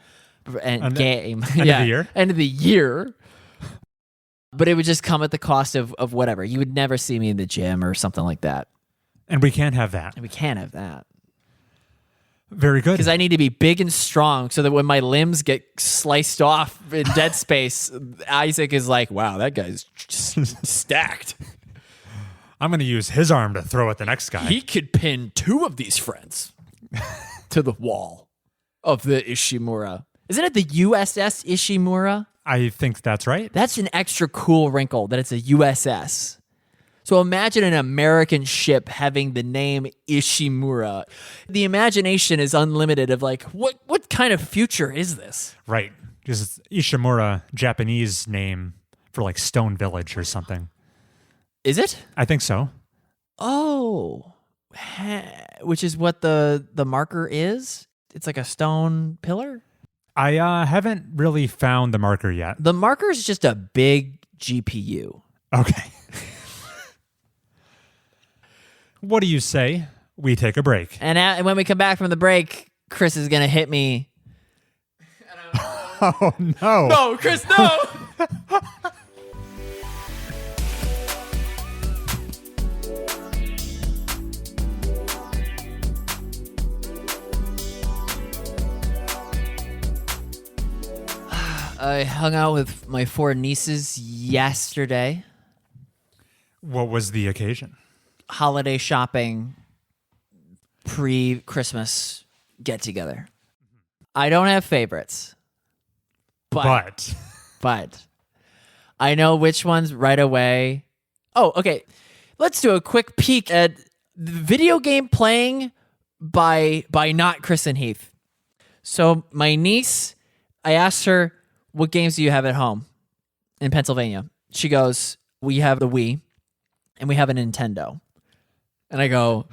and game. End of the year? End of the year. But it would just come at the cost of whatever. You would never see me in the gym or something like that. And we can't have that. And we can't have that. Very good. Because I need to be big and strong so that when my limbs get sliced off in Dead Space, Isaac is like, wow, that guy's stacked. I'm going to use his arm to throw at the next guy. He could pin 2 of these friends to the wall of the Ishimura. Isn't it the USS Ishimura? I think that's right. That's an extra cool wrinkle that it's a USS. So imagine an American ship having the name Ishimura. The imagination is unlimited of like, what kind of future is this? Right. Because it's Ishimura, Japanese name for like Stone Village or something. Is it? I think so. Oh. Which is what the marker is? It's like a stone pillar? I haven't really found the marker yet. The marker is just a big GPU. Okay. What do you say we take a break? And when we come back from the break, Chris is going to hit me. Oh, no. No, Chris, no! I hung out with my 4 nieces yesterday. What was the occasion? Holiday shopping, pre-Christmas get-together. I don't have favorites. But I know which ones right away. Oh, okay. Let's do a quick peek at the video game playing by not Chris and Heath. So my niece, I asked her, what games do you have at home in Pennsylvania? She goes, we have the Wii and we have a Nintendo. And I go,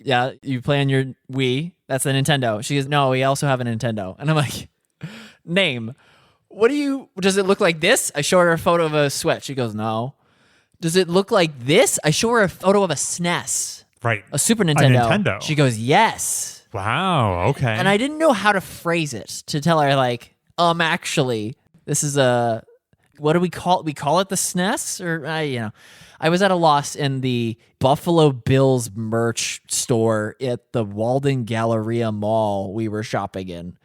yeah, you play on your Wii? That's the Nintendo. She goes, no, we also have a Nintendo. And I'm like, name. Does it look like this? I show her a photo of a Switch. She goes, no. Does it look like this? I show her a photo of a SNES. Right. A Super Nintendo. A Nintendo. She goes, yes. Wow, okay. And I didn't know how to phrase it to tell her, like, actually, this is what do we call it? We call it the SNES? Or, I was at a loss in the Buffalo Bills merch store at the Walden Galleria Mall we were shopping in.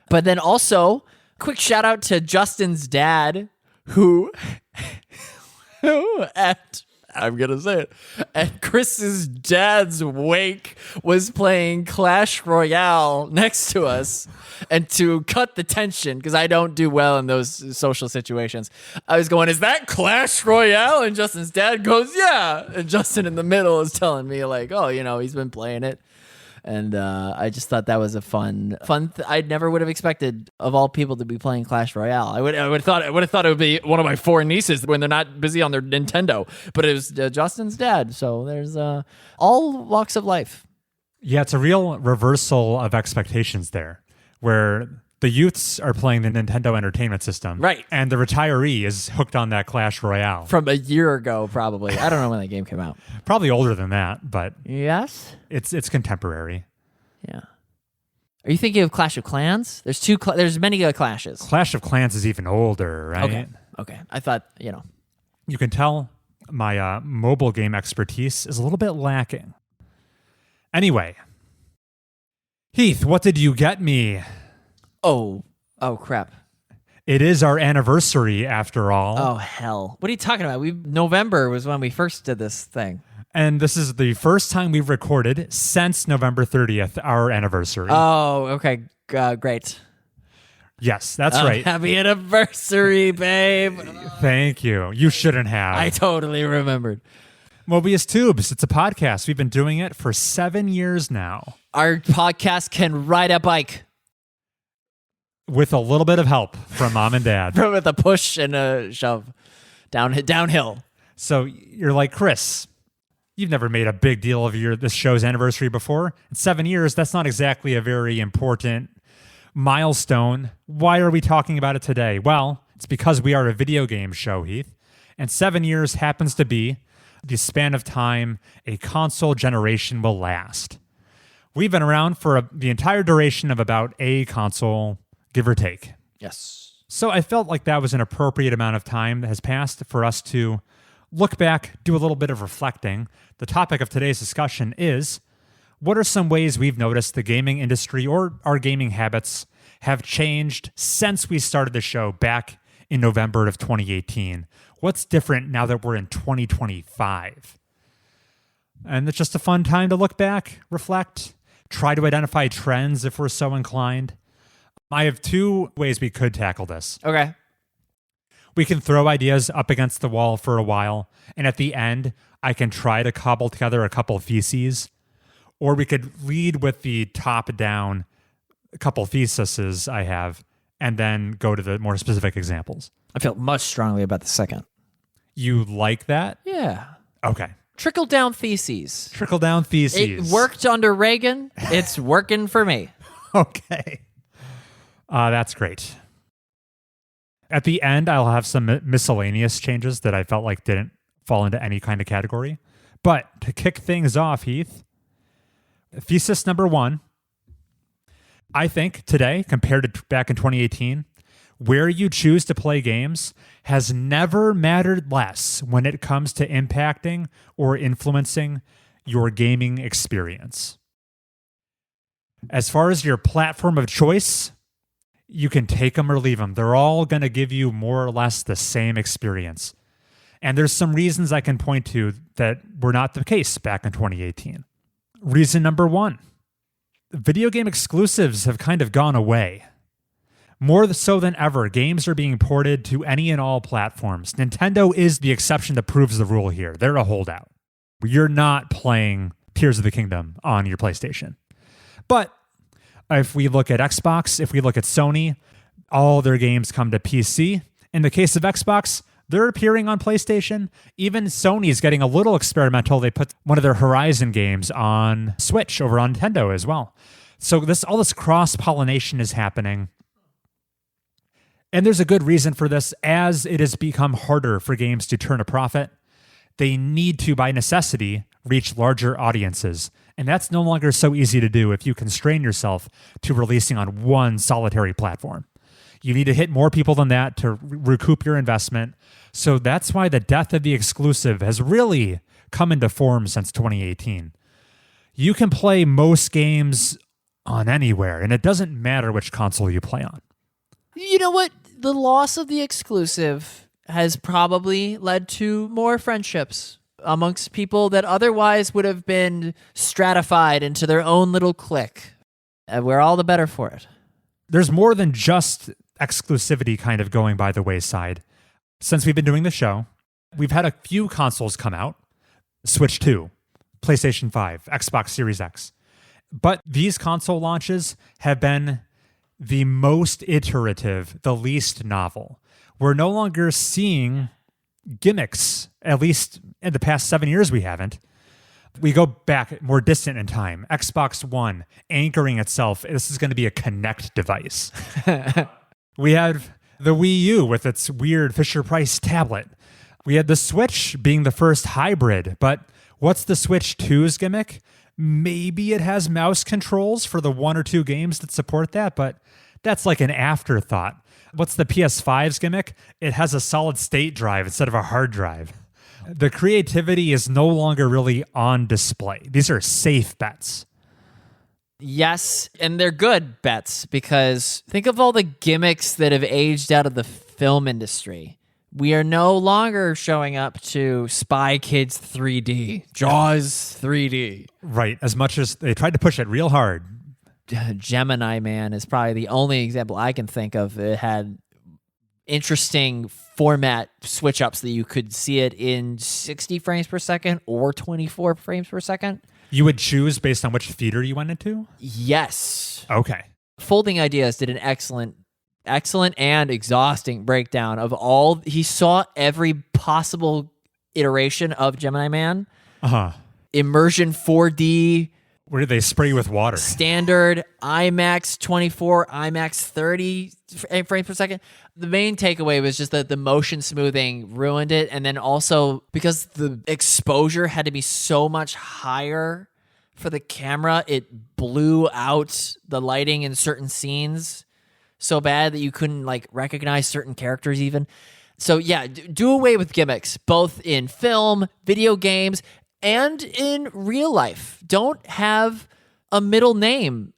But then also, quick shout out to Justin's dad, who I'm going to say it, at Chris's dad's wake was playing Clash Royale next to us. And to cut the tension, because I don't do well in those social situations, I was going, is that Clash Royale? And Justin's dad goes, yeah. And Justin in the middle is telling me like, oh, he's been playing it. And I just thought that was a fun. I never would have expected of all people to be playing Clash Royale. I would have thought it would be one of my 4 nieces when they're not busy on their Nintendo. But it was Justin's dad. So there's all walks of life. Yeah, it's a real reversal of expectations there, where the youths are playing the Nintendo Entertainment System, right? And the retiree is hooked on that Clash Royale from a year ago, probably. I don't know when that game came out. Probably older than that, but yes, it's contemporary. Yeah. Are you thinking of Clash of Clans? There's many clashes. Clash of Clans is even older, right? Okay. I thought You can tell my mobile game expertise is a little bit lacking. Anyway, Heath, what did you get me? Oh, crap. It is our anniversary after all. Oh, hell. What are you talking about? November was when we first did this thing. And this is the first time we've recorded since November 30th, our anniversary. Oh, okay. Great. Yes, that's right. Happy anniversary, babe. Thank you. You shouldn't have. I totally remembered. Mobius Tubes, it's a podcast. We've been doing it for 7 years now. Our podcast can ride a bike. With a little bit of help from mom and dad. With a push and a shove downhill. So you're like, Chris, you've never made a big deal of this show's anniversary before. In 7 years, that's not exactly a very important milestone. Why are we talking about it today? Well, it's because we are a video game show, Heath. And 7 years happens to be the span of time a console generation will last. We've been around for the entire duration of about a console, give or take. Yes. So I felt like that was an appropriate amount of time that has passed for us to look back, do a little bit of reflecting. The topic of today's discussion is, what are some ways we've noticed the gaming industry or our gaming habits have changed since we started the show back in November of 2018? What's different now that we're in 2025? And it's just a fun time to look back, reflect, try to identify trends if we're so inclined. I have two ways we could tackle this. Okay. We can throw ideas up against the wall for a while, and at the end, I can try to cobble together a couple theses. Or we could lead with the top-down couple theses I have, and then go to the more specific examples. I feel much strongly about the second. You like that? Yeah. Okay. Trickle-down theses. Trickle-down theses. It worked under Reagan. It's working for me. Okay. That's great. At the end, I'll have some miscellaneous changes that I felt like didn't fall into any kind of category. But to kick things off, Heath, thesis number one, I think today, compared to back in 2018, where you choose to play games has never mattered less when it comes to impacting or influencing your gaming experience. As far as your platform of choice, you can take them or leave them. They're all going to give you more or less the same experience. And there's some reasons I can point to that were not the case back in 2018. Reason number one, video game exclusives have kind of gone away. More so than ever, games are being ported to any and all platforms. Nintendo is the exception that proves the rule here. They're a holdout. You're not playing Tears of the Kingdom on your PlayStation. But if we look at Xbox, if we look at Sony, all their games come to PC. In the case of Xbox, they're appearing on PlayStation. Even Sony's getting a little experimental. They put one of their Horizon games on Switch over on Nintendo as well. So all this cross-pollination is happening. And there's a good reason for this. As it has become harder for games to turn a profit, they need to, by necessity, reach larger audiences. And that's no longer so easy to do if you constrain yourself to releasing on one solitary platform. You need to hit more people than that to recoup your investment. So that's why the death of the exclusive has really come into form since 2018. You can play most games on anywhere, and it doesn't matter which console you play on. You know what? The loss of the exclusive has probably led to more friendships amongst people that otherwise would have been stratified into their own little clique. We're all the better for it. There's more than just exclusivity kind of going by the wayside. Since we've been doing the show, we've had a few consoles come out. Switch 2, PlayStation 5, Xbox Series X. But these console launches have been the most iterative, the least novel. We're no longer seeing gimmicks, at least in the past 7 years we haven't. We go back more distant in time. Xbox One anchoring itself. This is going to be a Kinect device. We had the Wii U with its weird Fisher-Price tablet. We had the Switch being the first hybrid, but what's the Switch 2's gimmick? Maybe it has mouse controls for the one or two games that support that, but that's like an afterthought. What's the PS5's gimmick? It has a solid state drive instead of a hard drive. The creativity is no longer really on display. These are safe bets. Yes, and they're good bets because think of all the gimmicks that have aged out of the film industry. We are no longer showing up to Spy Kids 3D, Jaws 3D. Right, as much as they tried to push it real hard. Gemini Man is probably the only example I can think of. It had interesting format switch ups that you could see it in 60 frames per second or 24 frames per second. You would choose based on which theater you went into? Yes. Okay. Folding Ideas did an excellent and exhausting breakdown of all. He saw every possible iteration of Gemini Man. Immersion 4D. Where did they spray you with water? Standard, IMAX 24, IMAX 30 frames per second. The main takeaway was just that the motion smoothing ruined it. And then also because the exposure had to be so much higher for the camera, it blew out the lighting in certain scenes so bad that you couldn't like recognize certain characters even. So yeah, do away with gimmicks, both in film, video games, and in real life. Don't have a middle name.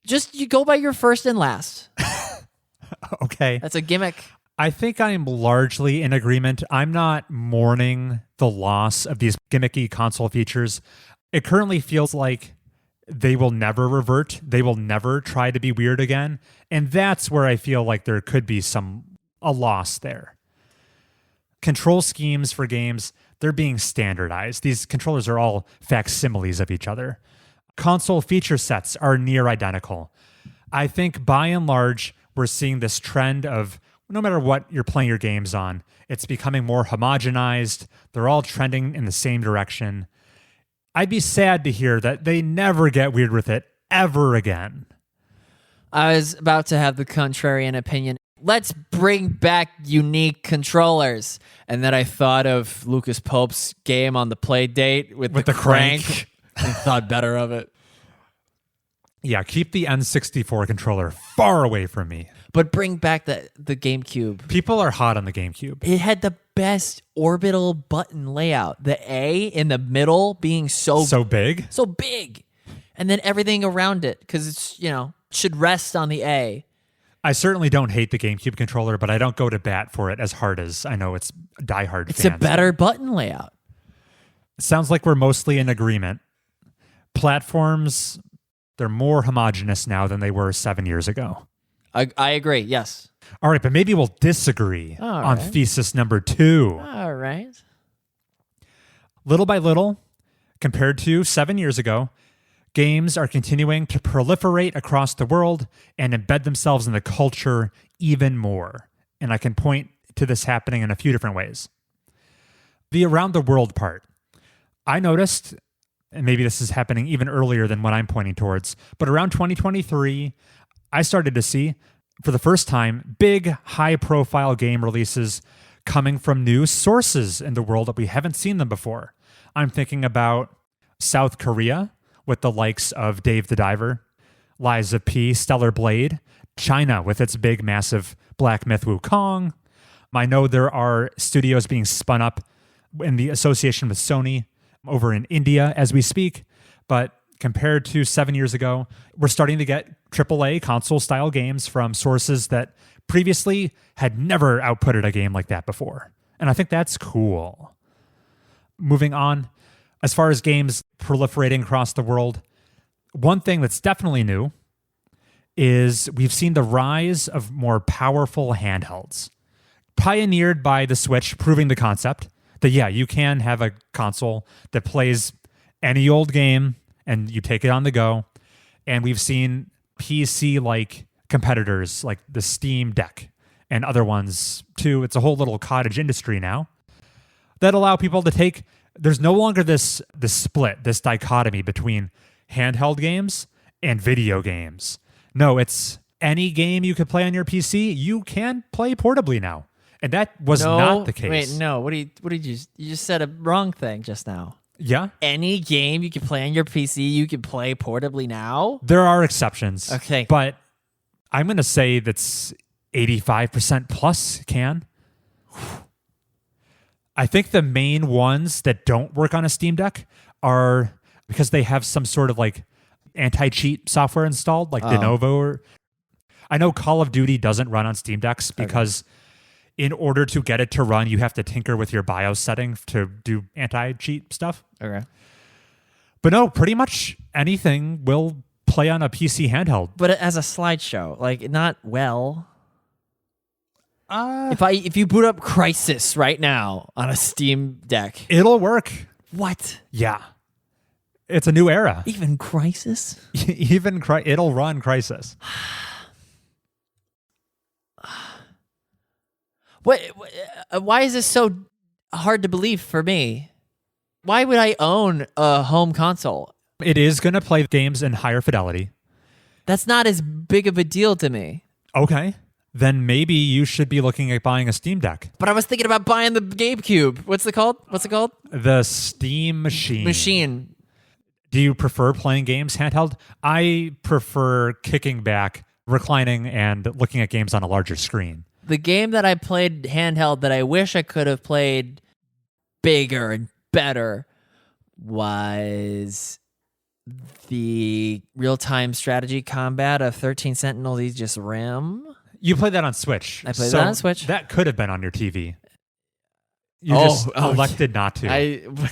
Just you go by your first and last. Okay. That's a gimmick. I think I'm largely in agreement. I'm not mourning the loss of these gimmicky console features. It currently feels like they will never revert. They will never try to be weird again. And that's where I feel like there could be a loss there. Control schemes for games, they're being standardized. These controllers are all facsimiles of each other. Console feature sets are near identical. I think by and large, we're seeing this trend of no matter what you're playing your games on, it's becoming more homogenized. They're all trending in the same direction. I'd be sad to hear that they never get weird with it ever again. I was about to have the contrarian opinion. Let's bring back unique controllers. And then I thought of Lucas Pope's game on the play date with the crank. I thought better of it. Yeah, keep the N64 controller far away from me. But bring back the GameCube. People are hot on the GameCube. It had the best orbital button layout. The A in the middle being so big. So big. And then everything around it, because it's, should rest on the A. I certainly don't hate the GameCube controller, but I don't go to bat for it as hard as I know it's diehard It's fans. a better button layout. Sounds like we're mostly in agreement. Platforms, they're more homogenous now than they were 7 years ago. I agree, yes. All right, but maybe we'll disagree on thesis number 2. All right. Little by little, compared to 7 years ago, games are continuing to proliferate across the world and embed themselves in the culture even more. And I can point to this happening in a few different ways. The around the world part. I noticed, and maybe this is happening even earlier than what I'm pointing towards, but around 2023, I started to see, for the first time, big, high-profile game releases coming from new sources in the world that we haven't seen them before. I'm thinking about South Korea, with the likes of Dave the Diver, Liza P, Stellar Blade, China with its big, massive Black Myth Wukong. I know there are studios being spun up in the association with Sony over in India as we speak, but compared to 7 years ago, we're starting to get AAA console-style games from sources that previously had never outputted a game like that before. And I think that's cool. Moving on, as far as games proliferating across the world, one thing that's definitely new is we've seen the rise of more powerful handhelds. Pioneered by the Switch, proving the concept that, yeah, you can have a console that plays any old game and you take it on the go. And we've seen PC-like competitors like the Steam Deck and other ones too. It's a whole little cottage industry now that allow people to take... There's no longer this split, this dichotomy between handheld games and video games. No, it's any game you could play on your PC, you can play portably now. And that was not the case. Wait, no. What did you just said a wrong thing just now. Yeah? Any game you can play on your PC, you can play portably now? There are exceptions. Okay. But I'm going to say that's 85% plus can. I think the main ones that don't work on a Steam Deck are because they have some sort of like anti-cheat software installed, like Lenovo. I know Call of Duty doesn't run on Steam Decks because in order to get it to run, you have to tinker with your BIOS setting to do anti-cheat stuff. Okay. But no, pretty much anything will play on a PC handheld. But as a slideshow, like not well. If you boot up Crysis right now on a Steam Deck, it'll work. What? Yeah. It's a new era. Even Crysis? It'll run Crysis. Why is this so hard to believe for me? Why would I own a home console? It is going to play games in higher fidelity. That's not as big of a deal to me. Okay. Then maybe you should be looking at buying a Steam Deck. But I was thinking about buying the GameCube. What's it called? The Steam Machine. Do you prefer playing games handheld? I prefer kicking back, reclining, and looking at games on a larger screen. The game that I played handheld that I wish I could have played bigger and better was the real-time strategy combat of 13 Sentinels Aegis Rim. You played that on Switch. I played that on Switch. That could have been on your TV. You just elected not to.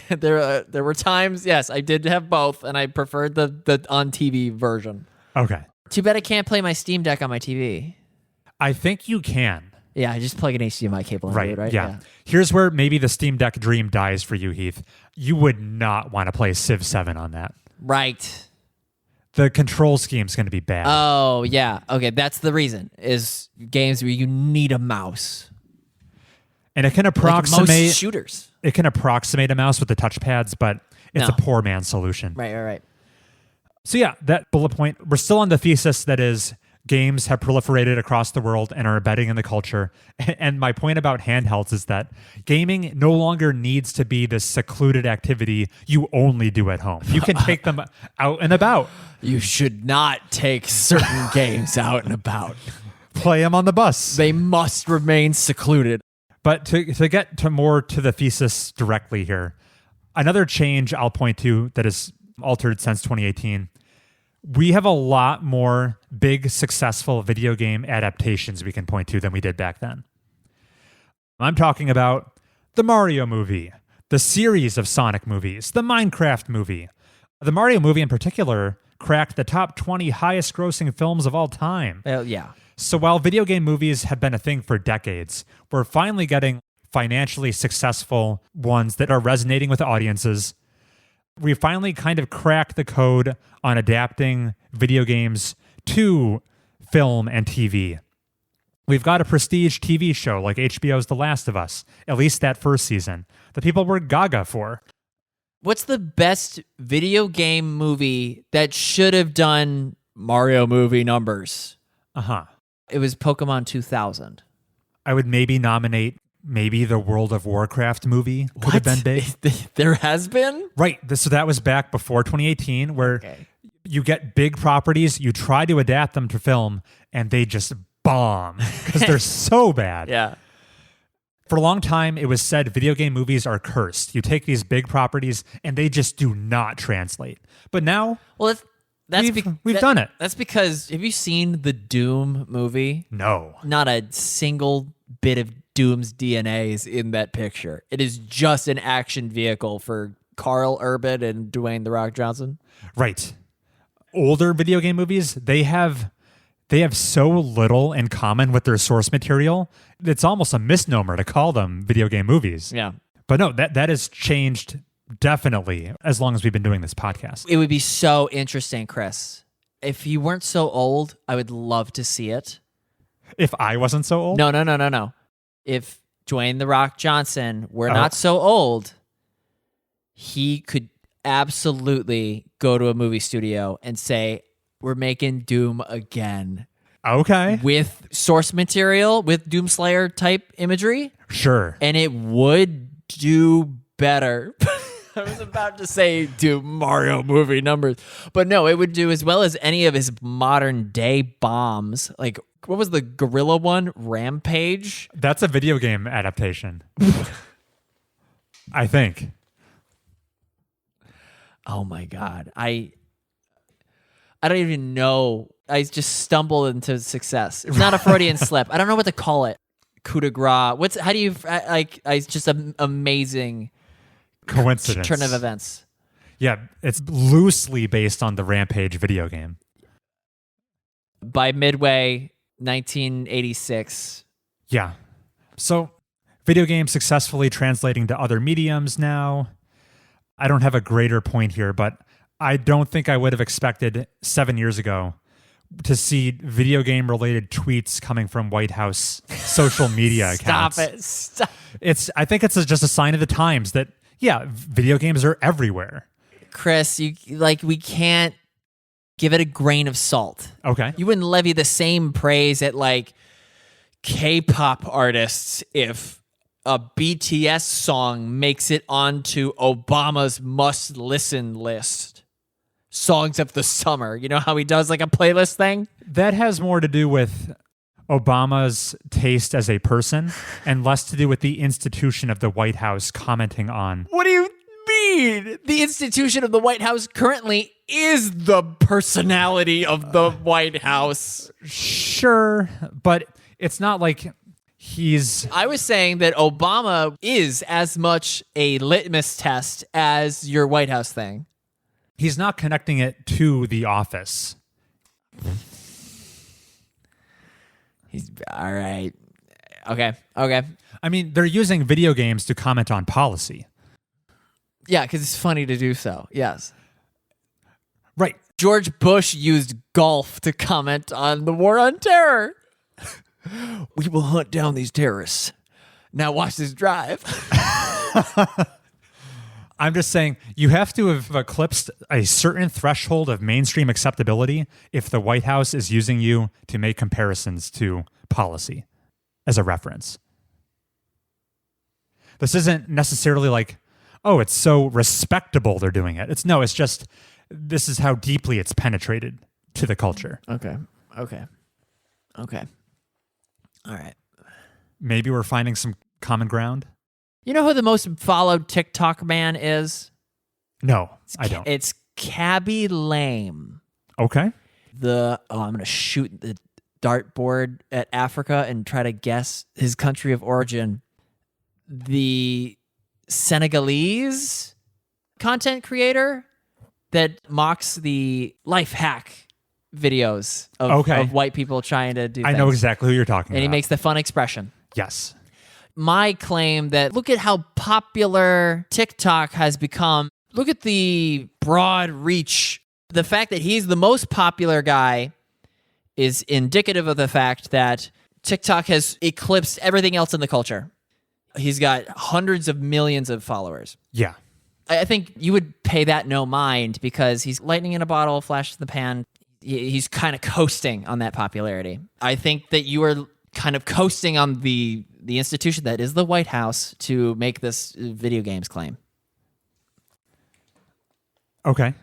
There were times, yes, I did have both, and I preferred the on TV version. Okay. Too bad I can't play my Steam Deck on my TV. I think you can. Yeah, I just plug an HDMI cable into it, right? Yeah. Here's where maybe the Steam Deck dream dies for you, Heath. You would not want to play Civ 7 on that. Right. The control scheme's going to be bad. Oh, yeah. Okay, that's the reason, is games where you need a mouse. And it can approximate like most shooters. It can approximate a mouse with the touchpads, but it's a poor man's solution. Right. So yeah, that bullet point, we're still on the thesis that is games have proliferated across the world and are embedding in the culture. And my point about handhelds is that gaming no longer needs to be this secluded activity you only do at home. You can take them out and about. You should not take certain games out and about. Play them on the bus. They must remain secluded. But to get to more to the thesis directly here, another change I'll point to that has altered since 2018, we have a lot more big, successful video game adaptations we can point to than we did back then. I'm talking about the Mario movie, the series of Sonic movies, the Minecraft movie. The Mario movie in particular cracked the top 20 highest grossing films of all time. Yeah. So while video game movies have been a thing for decades, we're finally getting financially successful ones that are resonating with audiences. We finally kind of cracked the code on adapting video games to film and TV. We've got a prestige TV show like HBO's The Last of Us, at least that first season, that people were gaga for. What's the best video game movie that should have done Mario movie numbers? It was Pokemon 2000. I would maybe nominate the World of Warcraft movie. Could have been big. There has been? Right. So that was back before 2018 where you get big properties, you try to adapt them to film, and they just bomb because they're so bad. Yeah. For a long time, it was said video game movies are cursed. You take these big properties, and they just do not translate. But now... Well, we've done it. That's because, have you seen the Doom movie? No. Not a single bit of Doom's DNA is in that picture. It is just an action vehicle for Carl Urban and Dwayne "The Rock" Johnson. Right. Older video game movies, they have so little in common with their source material. It's almost a misnomer to call them video game movies. Yeah. But no, that has changed definitely as long as we've been doing this podcast. It would be so interesting, Chris. If you weren't so old, I would love to see it. If I wasn't so old? No. If Dwayne "The Rock" Johnson were not so old, he could absolutely go to a movie studio and say, "We're making Doom again." Okay. With source material, with Doomslayer type imagery. Sure. And it would do better. I was about to say do Mario movie numbers, but no, it would do as well as any of his modern day bombs. Like, what was the gorilla one? Rampage? That's a video game adaptation. I think. Oh my God. I don't even know. I just stumbled into success. It's not a Freudian slip. I don't know what to call it. Coup de grace. How do you, it's just an amazing coincidence. Turn of events. Yeah, it's loosely based on the Rampage video game. By midway, 1986. Yeah. So, video games successfully translating to other mediums now. I don't have a greater point here, but I don't think I would have expected 7 years ago to see video game related tweets coming from White House social media accounts. Stop. I think it's just a sign of the times that, yeah, video games are everywhere. Chris, we can't give it a grain of salt. Okay. You wouldn't levy the same praise at K-pop artists if a BTS song makes it onto Obama's must-listen list. songs of the summer. You know how he does like a playlist thing? That has more to do with Obama's taste as a person and less to do with the institution of the White House commenting on. What do you mean? The institution of the White House currently is the personality of the White House. Sure, but it's not like he's... I was saying that Obama is as much a litmus test as your White House thing. He's not connecting it to the office. He's all right. Okay. I mean, they're using video games to comment on policy. Yeah, because it's funny to do so. Yes. Right. George Bush used golf to comment on the war on terror. We will hunt down these terrorists. Now watch this drive. I'm just saying you have to have eclipsed a certain threshold of mainstream acceptability if the White House is using you to make comparisons to policy as a reference. This isn't necessarily like, oh, it's so respectable they're doing it. It's just this is how deeply it's penetrated to the culture. Okay. All right. Maybe we're finding some common ground. You know who the most followed TikTok man is? No, I don't. It's Cabby Lame. Okay. I'm going to shoot the dartboard at Africa and try to guess his country of origin. The Senegalese content creator that mocks the life hack videos of white people trying to do things. I know exactly who you're talking about. And he makes the fun expression. Yes. My claim that look at how popular TikTok has become. Look at the broad reach. The fact that he's the most popular guy is indicative of the fact that TikTok has eclipsed everything else in the culture. He's got hundreds of millions of followers. Yeah. I think you would pay that no mind because he's lightning in a bottle, flash in the pan. He's kind of coasting on that popularity. I think that you are kind of coasting on the institution that is the White House to make this video games claim. Okay.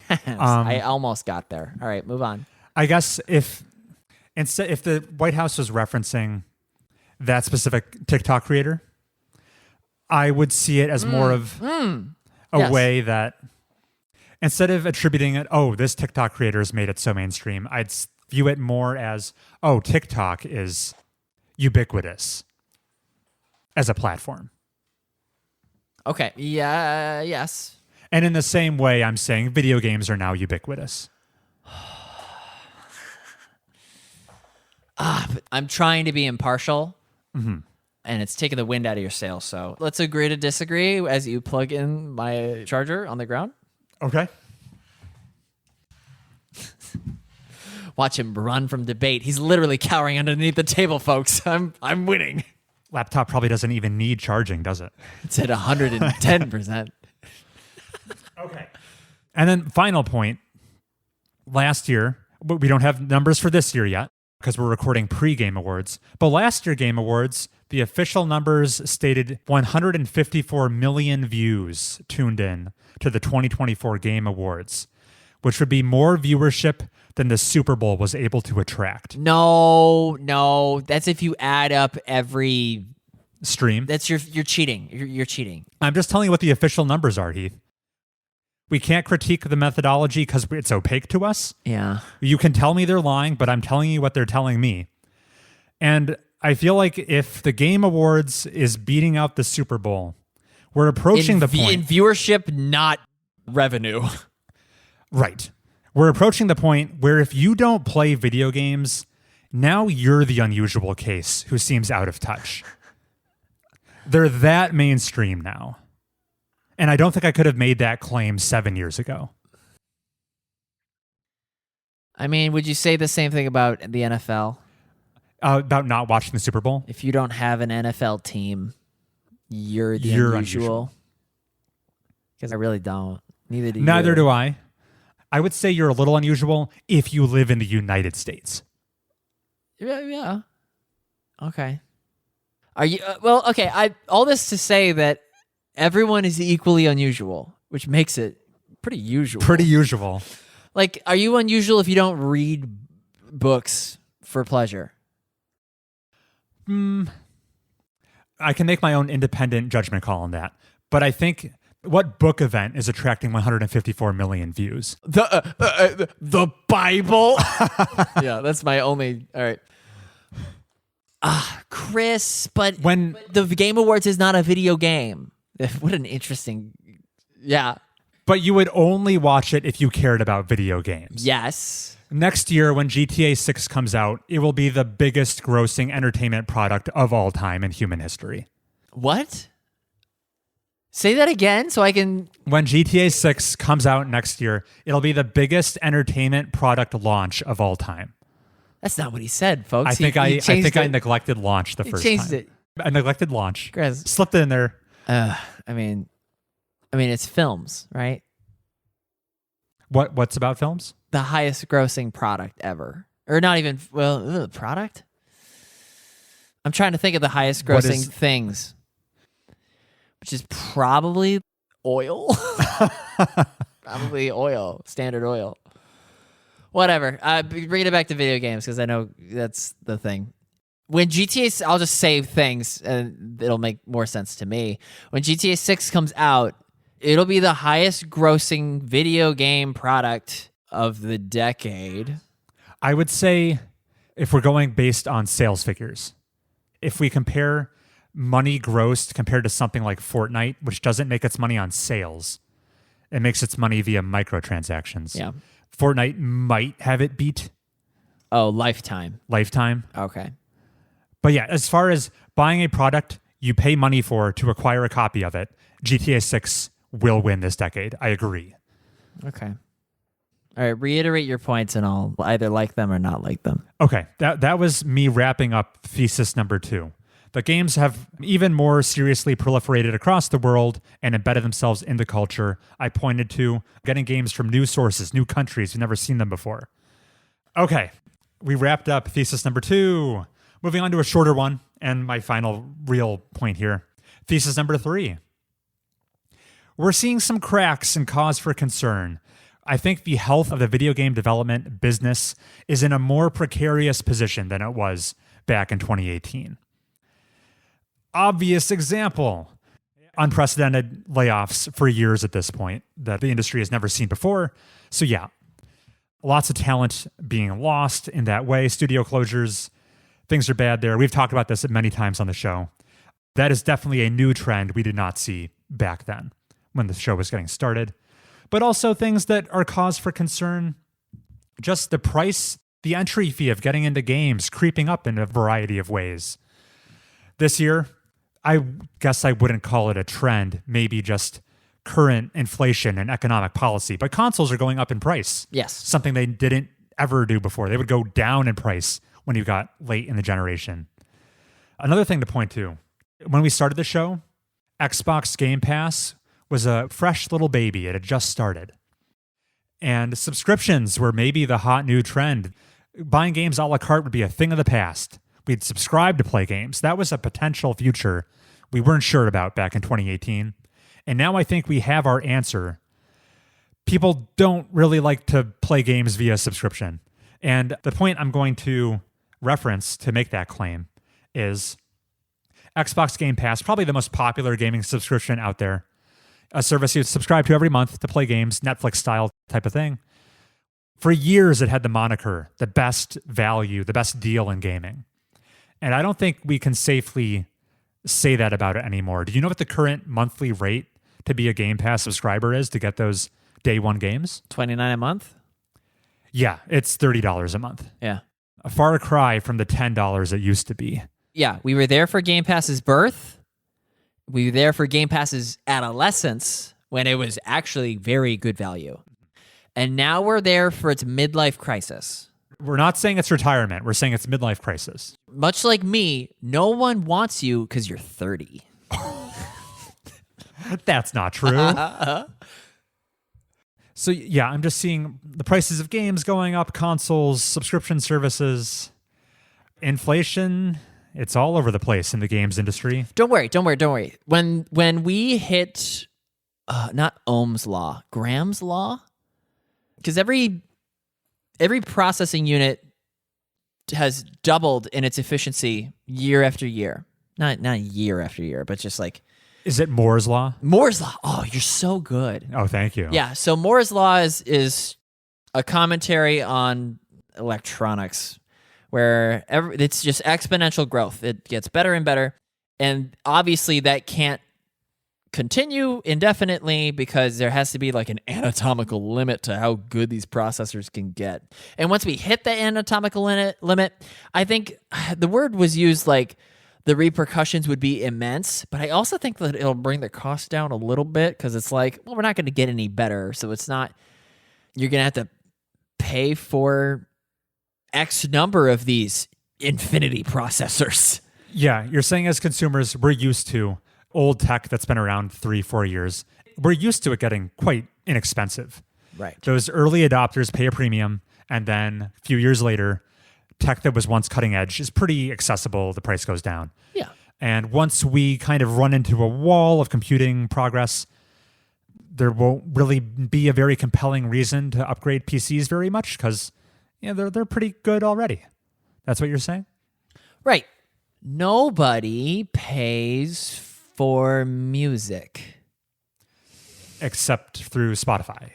I almost got there. All right, move on. I guess if the White House was referencing that specific TikTok creator, I would see it as more of a way that instead of attributing it, oh, this TikTok creator has made it so mainstream, I'd view it more as, oh, TikTok is ubiquitous as a platform. Okay. Yeah. Yes. And in the same way, I'm saying video games are now ubiquitous. But I'm trying to be impartial, and it's taking the wind out of your sails. So let's agree to disagree as you plug in my charger on the ground. Okay. Watch him run from debate. He's literally cowering underneath the table, folks. I'm winning. Laptop probably doesn't even need charging, does it? It's at 110%. Okay. And then final point. Last year, we don't have numbers for this year yet because we're recording pre-Game Awards. But last year Game Awards, the official numbers stated 154 million views tuned in to the 2024 Game Awards, which would be more viewership than the Super Bowl was able to attract. No. That's if you add up every stream. That's you're cheating. You're cheating. I'm just telling you what the official numbers are, Heath. We can't critique the methodology because it's opaque to us. Yeah. You can tell me they're lying, but I'm telling you what they're telling me. And I feel like if the Game Awards is beating out the Super Bowl, we're approaching the point. In viewership, not revenue. Right. We're approaching the point where if you don't play video games, now you're the unusual case who seems out of touch. They're that mainstream now. And I don't think I could have made that claim 7 years ago. I mean, would you say the same thing about the NFL? About not watching the Super Bowl? If you don't have an NFL team, you're the unusual. Because I really don't. Neither do you. Neither do I. I would say you're a little unusual if you live in the United States. Yeah. Okay. Are you well? Okay. All this to say that everyone is equally unusual, which makes it pretty usual. Pretty usual. Like, are you unusual if you don't read books for pleasure? I can make my own independent judgment call on that. But I think what book event is attracting 154 million views? The Bible. Yeah, that's my only. All right. Chris, but When the Game Awards is not a video game. What an interesting. Yeah. But you would only watch it if you cared about video games. Yes. Next year, when GTA 6 comes out, it will be the biggest grossing entertainment product of all time in human history. What? Say that again so I can... When GTA 6 comes out next year, it'll be the biggest entertainment product launch of all time. That's not what he said, folks. I think I neglected launch the first changed time. it. I neglected launch. Chris. Slipped it in there. I mean, it's films, right? What's about films? The highest grossing product ever. Or not even, product? I'm trying to think of the highest grossing things, which is probably oil. Probably oil, standard oil. Whatever. Bring it back to video games because I know that's the thing. When GTA, I'll just say things and it'll make more sense to me. When GTA 6 comes out, it'll be the highest grossing video game product of the decade. I would say if we're going based on sales figures, if we compare money grossed compared to something like Fortnite, which doesn't make its money on sales, it makes its money via microtransactions. Yeah. Fortnite might have it beat. Oh, lifetime. Okay. But yeah, as far as buying a product you pay money for to acquire a copy of it, GTA 6 will win this decade. I agree. Okay. All right, reiterate your points and I'll either like them or not like them. Okay, that was me wrapping up thesis number 2. The games have even more seriously proliferated across the world and embedded themselves in the culture. I pointed to getting games from new sources, new countries, we've never seen them before. Okay, we wrapped up thesis number 2. Moving on to a shorter one, and my final real point here. Thesis number 3. We're seeing some cracks and cause for concern. I think the health of the video game development business is in a more precarious position than it was back in 2018. Obvious example, unprecedented layoffs for years at this point that the industry has never seen before. So yeah, lots of talent being lost in that way. Studio closures, things are bad there. We've talked about this many times on the show. That is definitely a new trend we did not see back then when the show was getting started. But also things that are cause for concern. Just the price, the entry fee of getting into games creeping up in a variety of ways. This year, I guess I wouldn't call it a trend, maybe just current inflation and economic policy. But consoles are going up in price. Yes. Something they didn't ever do before. They would go down in price when you got late in the generation. Another thing to point to, when we started the show, Xbox Game Pass was a fresh little baby. It had just started. And subscriptions were maybe the hot new trend. Buying games a la carte would be a thing of the past. We'd subscribe to play games. That was a potential future we weren't sure about back in 2018. And now I think we have our answer. People don't really like to play games via subscription. And the point I'm going to reference to make that claim is Xbox Game Pass, probably the most popular gaming subscription out there. A service you subscribe to every month to play games, Netflix style type of thing. For years, it had the moniker, the best value, the best deal in gaming. And I don't think we can safely say that about it anymore. Do you know what the current monthly rate to be a Game Pass subscriber is to get those day one games? $29 a month? Yeah, it's $30 a month. Yeah. A far cry from the $10 it used to be. Yeah, we were there for Game Pass's birth. We were there for Game Pass's adolescence when it was actually very good value. And now we're there for its midlife crisis. We're not saying it's retirement. We're saying it's midlife crisis. Much like me, no one wants you because you're 30. That's not true. So yeah, I'm just seeing the prices of games going up, consoles, subscription services, inflation. It's all over the place in the games industry. Don't worry. When we hit not Ohm's law, Graham's law, because every processing unit has doubled in its efficiency year after year. Not year after year, but just like. Is it Moore's law? Moore's law. Oh, you're so good. Oh, thank you. Yeah. So Moore's law is a commentary on electronics, where it's just exponential growth. It gets better and better, and obviously that can't continue indefinitely because there has to be like an anatomical limit to how good these processors can get. And once we hit the anatomical limit, I think the word was used like the repercussions would be immense, but I also think that it'll bring the cost down a little bit because it's like, well, we're not going to get any better. So it's not, you're going to have to pay for X number of these infinity processors. Yeah, you're saying as consumers, we're used to old tech that's been around 3-4 years. We're used to it getting quite inexpensive. Right. Those early adopters pay a premium, and then a few years later, tech that was once cutting edge is pretty accessible. The price goes down. Yeah. And once we kind of run into a wall of computing progress, there won't really be a very compelling reason to upgrade PCs very much because they're pretty good already. That's what you're saying? Right. Nobody pays for music. Except through Spotify.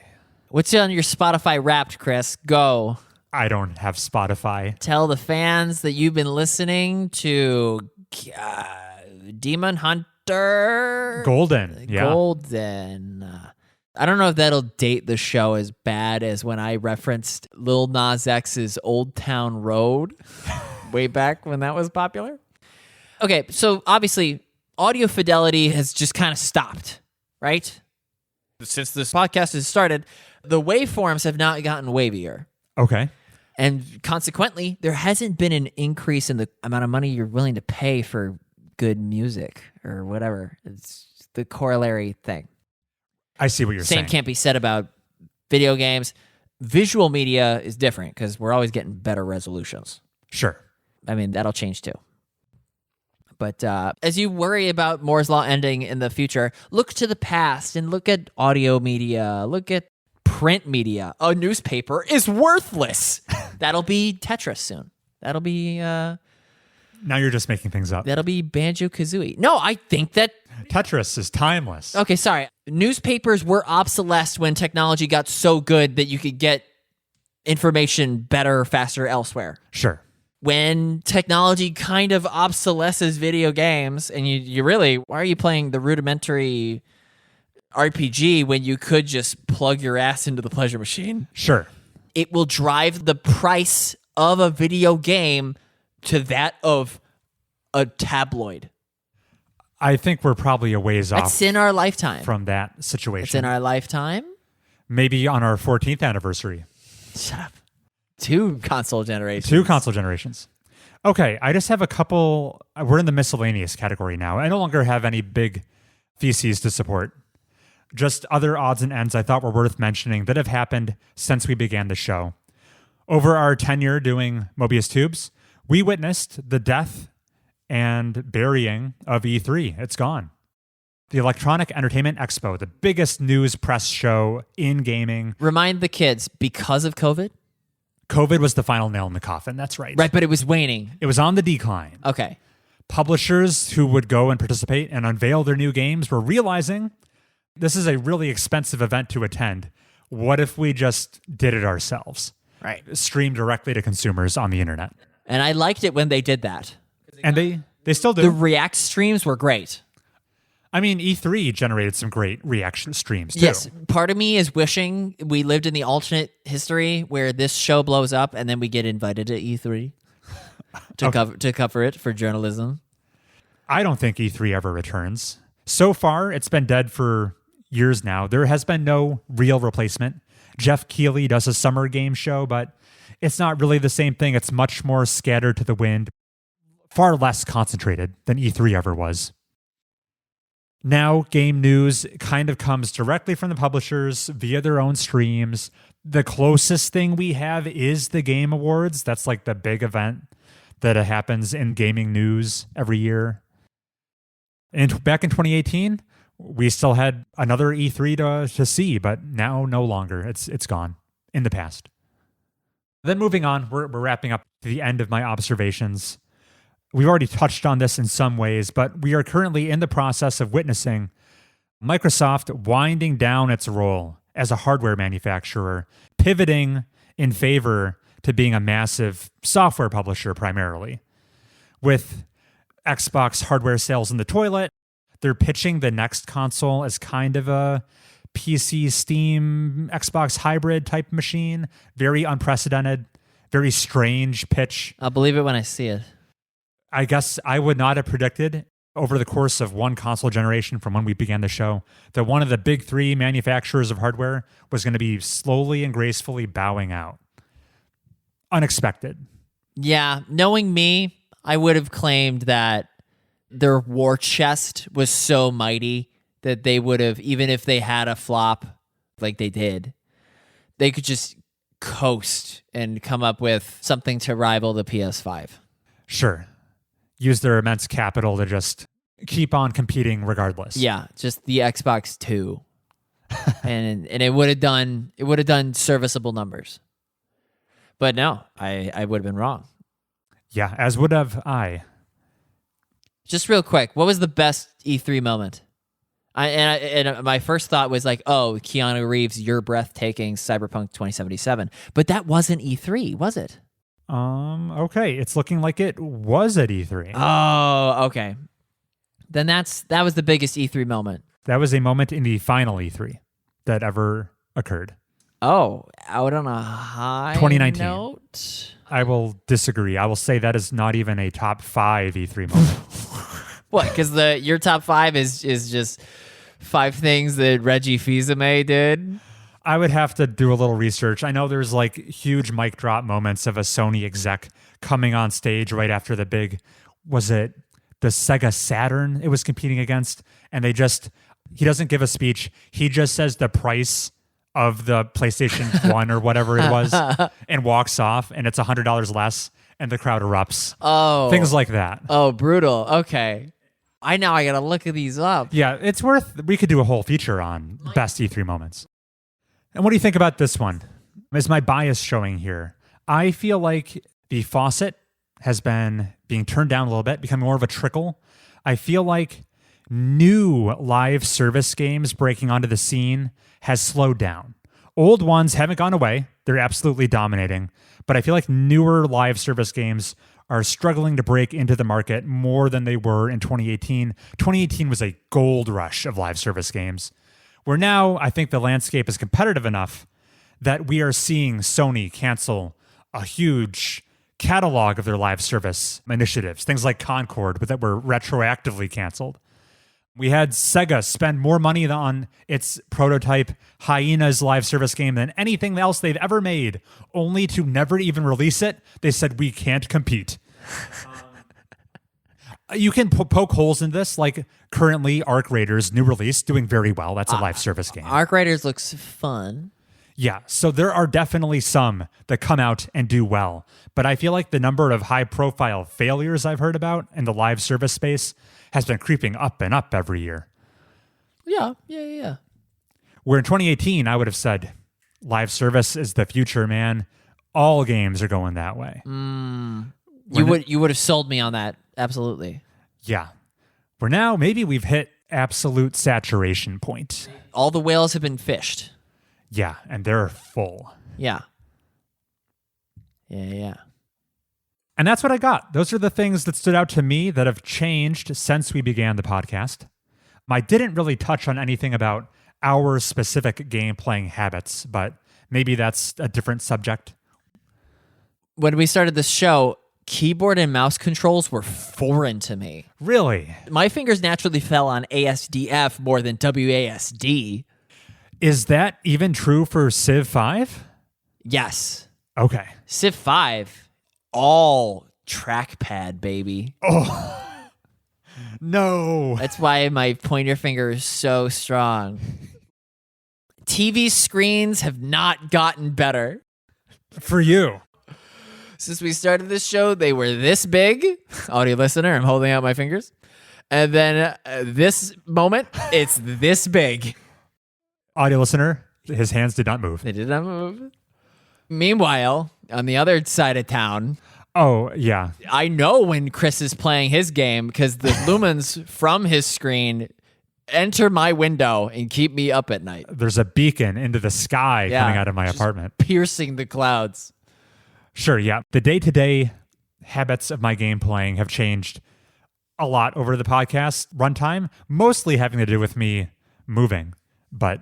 What's on your Spotify Wrapped, Chris? Go. I don't have Spotify. Tell the fans that you've been listening to Demon Hunter. Golden. Yeah. Golden. I don't know if that'll date the show as bad as when I referenced Lil Nas X's Old Town Road way back when that was popular. Okay, so obviously audio fidelity has just kind of stopped, right? Since this podcast has started, the waveforms have not gotten wavier. Okay. And consequently, there hasn't been an increase in the amount of money you're willing to pay for good music or whatever. It's the corollary thing. I see what you're saying. Same can't be said about video games. Visual media is different because we're always getting better resolutions. Sure. I mean, that'll change too. But as you worry about Moore's Law ending in the future, look to the past and look at audio media. Look at print media. A newspaper is worthless. That'll be Tetris soon. That'll be... now you're just making things up. That'll be Banjo-Kazooie. No, I think that... Tetris is timeless. Okay, sorry. Newspapers were obsolesced when technology got so good that you could get information better, faster elsewhere. Sure. When technology kind of obsolesces video games, and you really, why are you playing the rudimentary RPG when you could just plug your ass into the pleasure machine? Sure. It will drive the price of a video game to that of a tabloid. I think we're probably a ways off. It's in our lifetime. From that situation. It's in our lifetime? Maybe on our 14th anniversary. Shut up. 2 console generations. 2 console generations. Okay, I just have a couple. We're in the miscellaneous category now. I no longer have any big theses to support. Just other odds and ends I thought were worth mentioning that have happened since we began the show. Over our tenure doing Mobius Tubes, we witnessed the death and burying of E3. It's gone. The Electronic Entertainment Expo, the biggest news press show in gaming. Remind the kids, because of COVID? COVID was the final nail in the coffin. That's right. Right, but it was waning. It was on the decline. Okay. Publishers who would go and participate and unveil their new games were realizing this is a really expensive event to attend. What if we just did it ourselves? Right. Stream directly to consumers on the internet. And I liked it when they did that. And they still do. The React streams were great. I mean, E3 generated some great reaction streams, too. Yes. Part of me is wishing we lived in the alternate history where this show blows up and then we get invited to E3 to cover it for journalism. I don't think E3 ever returns. So far, it's been dead for years now. There has been no real replacement. Jeff Keighley does a summer game show, but it's not really the same thing. It's much more scattered to the wind, far less concentrated than E3 ever was. Now, game news kind of comes directly from the publishers via their own streams. The closest thing we have is the Game Awards. That's like the big event that happens in gaming news every year. And back in 2018, we still had another E3 to see, but now no longer. It's gone in the past. Then moving on, we're wrapping up to the end of my observations. We've already touched on this in some ways, but we are currently in the process of witnessing Microsoft winding down its role as a hardware manufacturer, pivoting in favor to being a massive software publisher primarily. With Xbox hardware sales in the toilet, they're pitching the next console as kind of a PC, Steam, Xbox hybrid type machine. Very unprecedented, very strange pitch. I'll believe it when I see it. I guess I would not have predicted over the course of one console generation from when we began the show that one of the big three manufacturers of hardware was going to be slowly and gracefully bowing out. Unexpected. Yeah, knowing me, I would have claimed that their war chest was so mighty that they would have, even if they had a flop like they did, they could just coast and come up with something to rival the PS5. Sure. Use their immense capital to just keep on competing regardless. Yeah, just the Xbox 2. and it would have done serviceable numbers. But no, I would have been wrong. Yeah, as would have I. Just real quick, what was the best E3 moment? My first thought was like, oh, Keanu Reeves, you're breathtaking, Cyberpunk 2077. But that wasn't E3, was it? Okay. It's looking like it was at E3. Oh, okay. Then that was the biggest E3 moment. That was a moment in the final E3 that ever occurred. Oh, out on a high 2019. Note? I will disagree. I will say that is not even a top 5 E3 moment. What? Because your top 5 is just 5 things that Reggie Fils-Aimé did? I would have to do a little research. I know there's like huge mic drop moments of a Sony exec coming on stage right after the big, was it the Sega Saturn it was competing against? And he doesn't give a speech. He just says the price of the PlayStation 1 or whatever it was and walks off, and it's $100 less, and the crowd erupts. Oh. Things like that. Oh, brutal. Okay. I gotta look at these up. Yeah, we could do a whole feature on best E3 moments. And what do you think about this one? Is my bias showing here? I feel like the faucet has been being turned down a little bit, becoming more of a trickle. I feel like new live service games breaking onto the scene has slowed down. Old ones haven't gone away. They're absolutely dominating. But I feel like newer live service games are struggling to break into the market more than they were in 2018. 2018 was a gold rush of live service games. Where now I think the landscape is competitive enough that we are seeing Sony cancel a huge catalog of their live service initiatives, things like Concord that were retroactively canceled. We had Sega spend more money on its prototype Hyena's live service game than anything else they've ever made, only to never even release it. They said, we can't compete. You can poke holes in this, like currently Arc Raiders, new release, doing very well. That's a live service game. Arc Raiders looks fun. Yeah, so there are definitely some that come out and do well. But I feel like the number of high-profile failures I've heard about in the live service space has been creeping up and up every year. Yeah. Where in 2018, I would have said, live service is the future, man. All games are going that way. You would have sold me on that. Absolutely. Yeah. Where now, maybe we've hit absolute saturation point. All the whales have been fished. Yeah, and they're full. Yeah. And that's what I got. Those are the things that stood out to me that have changed since we began the podcast. I didn't really touch on anything about our specific game playing habits, but maybe that's a different subject. When we started this show, keyboard and mouse controls were foreign to me. Really? My fingers naturally fell on ASDF more than WASD. Is that even true for Civ 5? Yes. Okay. Civ 5, all trackpad, baby. Oh, no. That's why my pointer finger is so strong. TV screens have not gotten better. For you. Since we started this show, they were this big. Audio listener, I'm holding out my fingers. And then this moment, it's this big. Audio listener, his hands did not move. They did not move. Meanwhile, on the other side of town, Oh, yeah. I know when Chris is playing his game because the lumens from his screen enter my window and keep me up at night. There's a beacon into the sky coming out of my apartment. Piercing the clouds. Sure, yeah. The day-to-day habits of my game playing have changed a lot over the podcast runtime, mostly having to do with me moving. But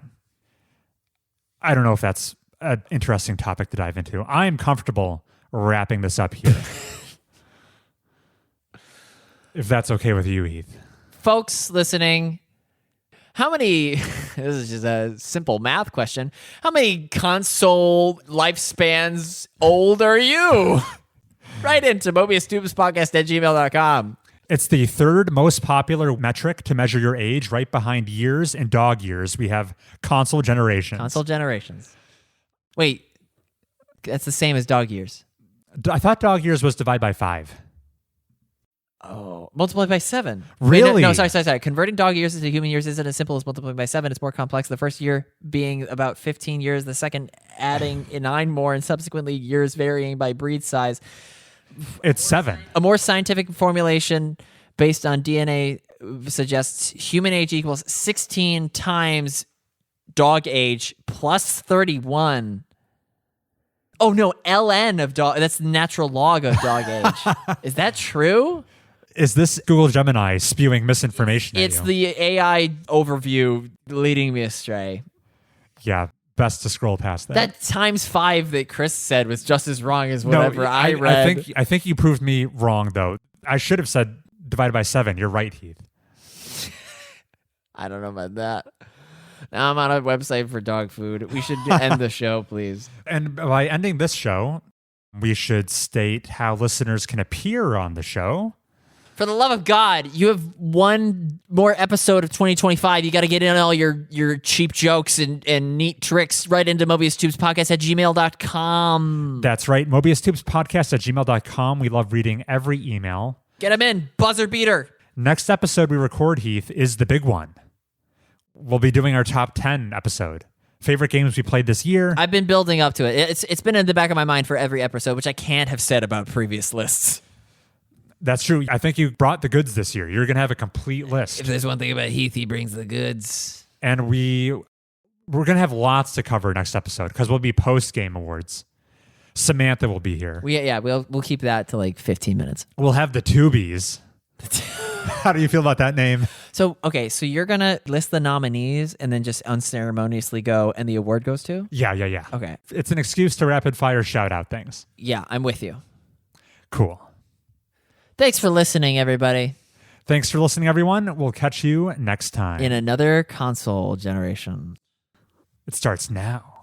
I don't know if that's an interesting topic to dive into. I'm comfortable wrapping this up here. If that's okay with you, Heath. Folks listening, how many, this is just a simple math question, how many console lifespans old are you? Right into MobiusTubesPodcast@gmail.com. It's the third most popular metric to measure your age, right behind years and dog years. We have console generations. Console generations. Wait, that's the same as dog years. I thought dog years was divided by 5. Oh, multiplied by 7. Really? Wait, no, sorry. Converting dog years into human years isn't as simple as multiplying by 7. It's more complex. The first year being about 15 years, the second adding 9 more, and subsequently years varying by breed size. It's 7. A more scientific formulation based on DNA suggests human age equals 16 times dog age plus 31. Oh, no, ln of dog. That's the natural log of dog age. Is that true? Is this Google Gemini spewing misinformation at It's you? the AI overview leading me astray. Yeah, best to scroll past that. That times 5 that Chris said was just as wrong as whatever I read. I think you proved me wrong, though. I should have said divided by 7. You're right, Heath. I don't know about that. Now I'm on a website for dog food. We should end the show, please. And by ending this show, we should state how listeners can appear on the show. For the love of God, you have one more episode of 2025. You got to get in all your cheap jokes and neat tricks right into MobiusTubesPodcast@gmail.com. That's right. MobiusTubesPodcast@gmail.com. We love reading every email. Get them in. Buzzer beater. Next episode we record, Heath, is the big one. We'll be doing our top 10 episode. Favorite games we played this year. I've been building up to it. It's been in the back of my mind for every episode, which I can't have said about previous lists. That's true. I think you brought the goods this year. You're going to have a complete list. If there's one thing about Heath, he brings the goods. And we're going to have lots to cover next episode because we'll be post-game awards. Samantha will be here. We'll keep that to like 15 minutes. We'll have the Tubies. How do you feel about that name? So you're going to list the nominees and then just unceremoniously go and the award goes to? Yeah. Okay. It's an excuse to rapid fire shout out things. Yeah, I'm with you. Cool. Thanks for listening, everybody. Thanks for listening, everyone. We'll catch you next time. In another console generation. It starts now.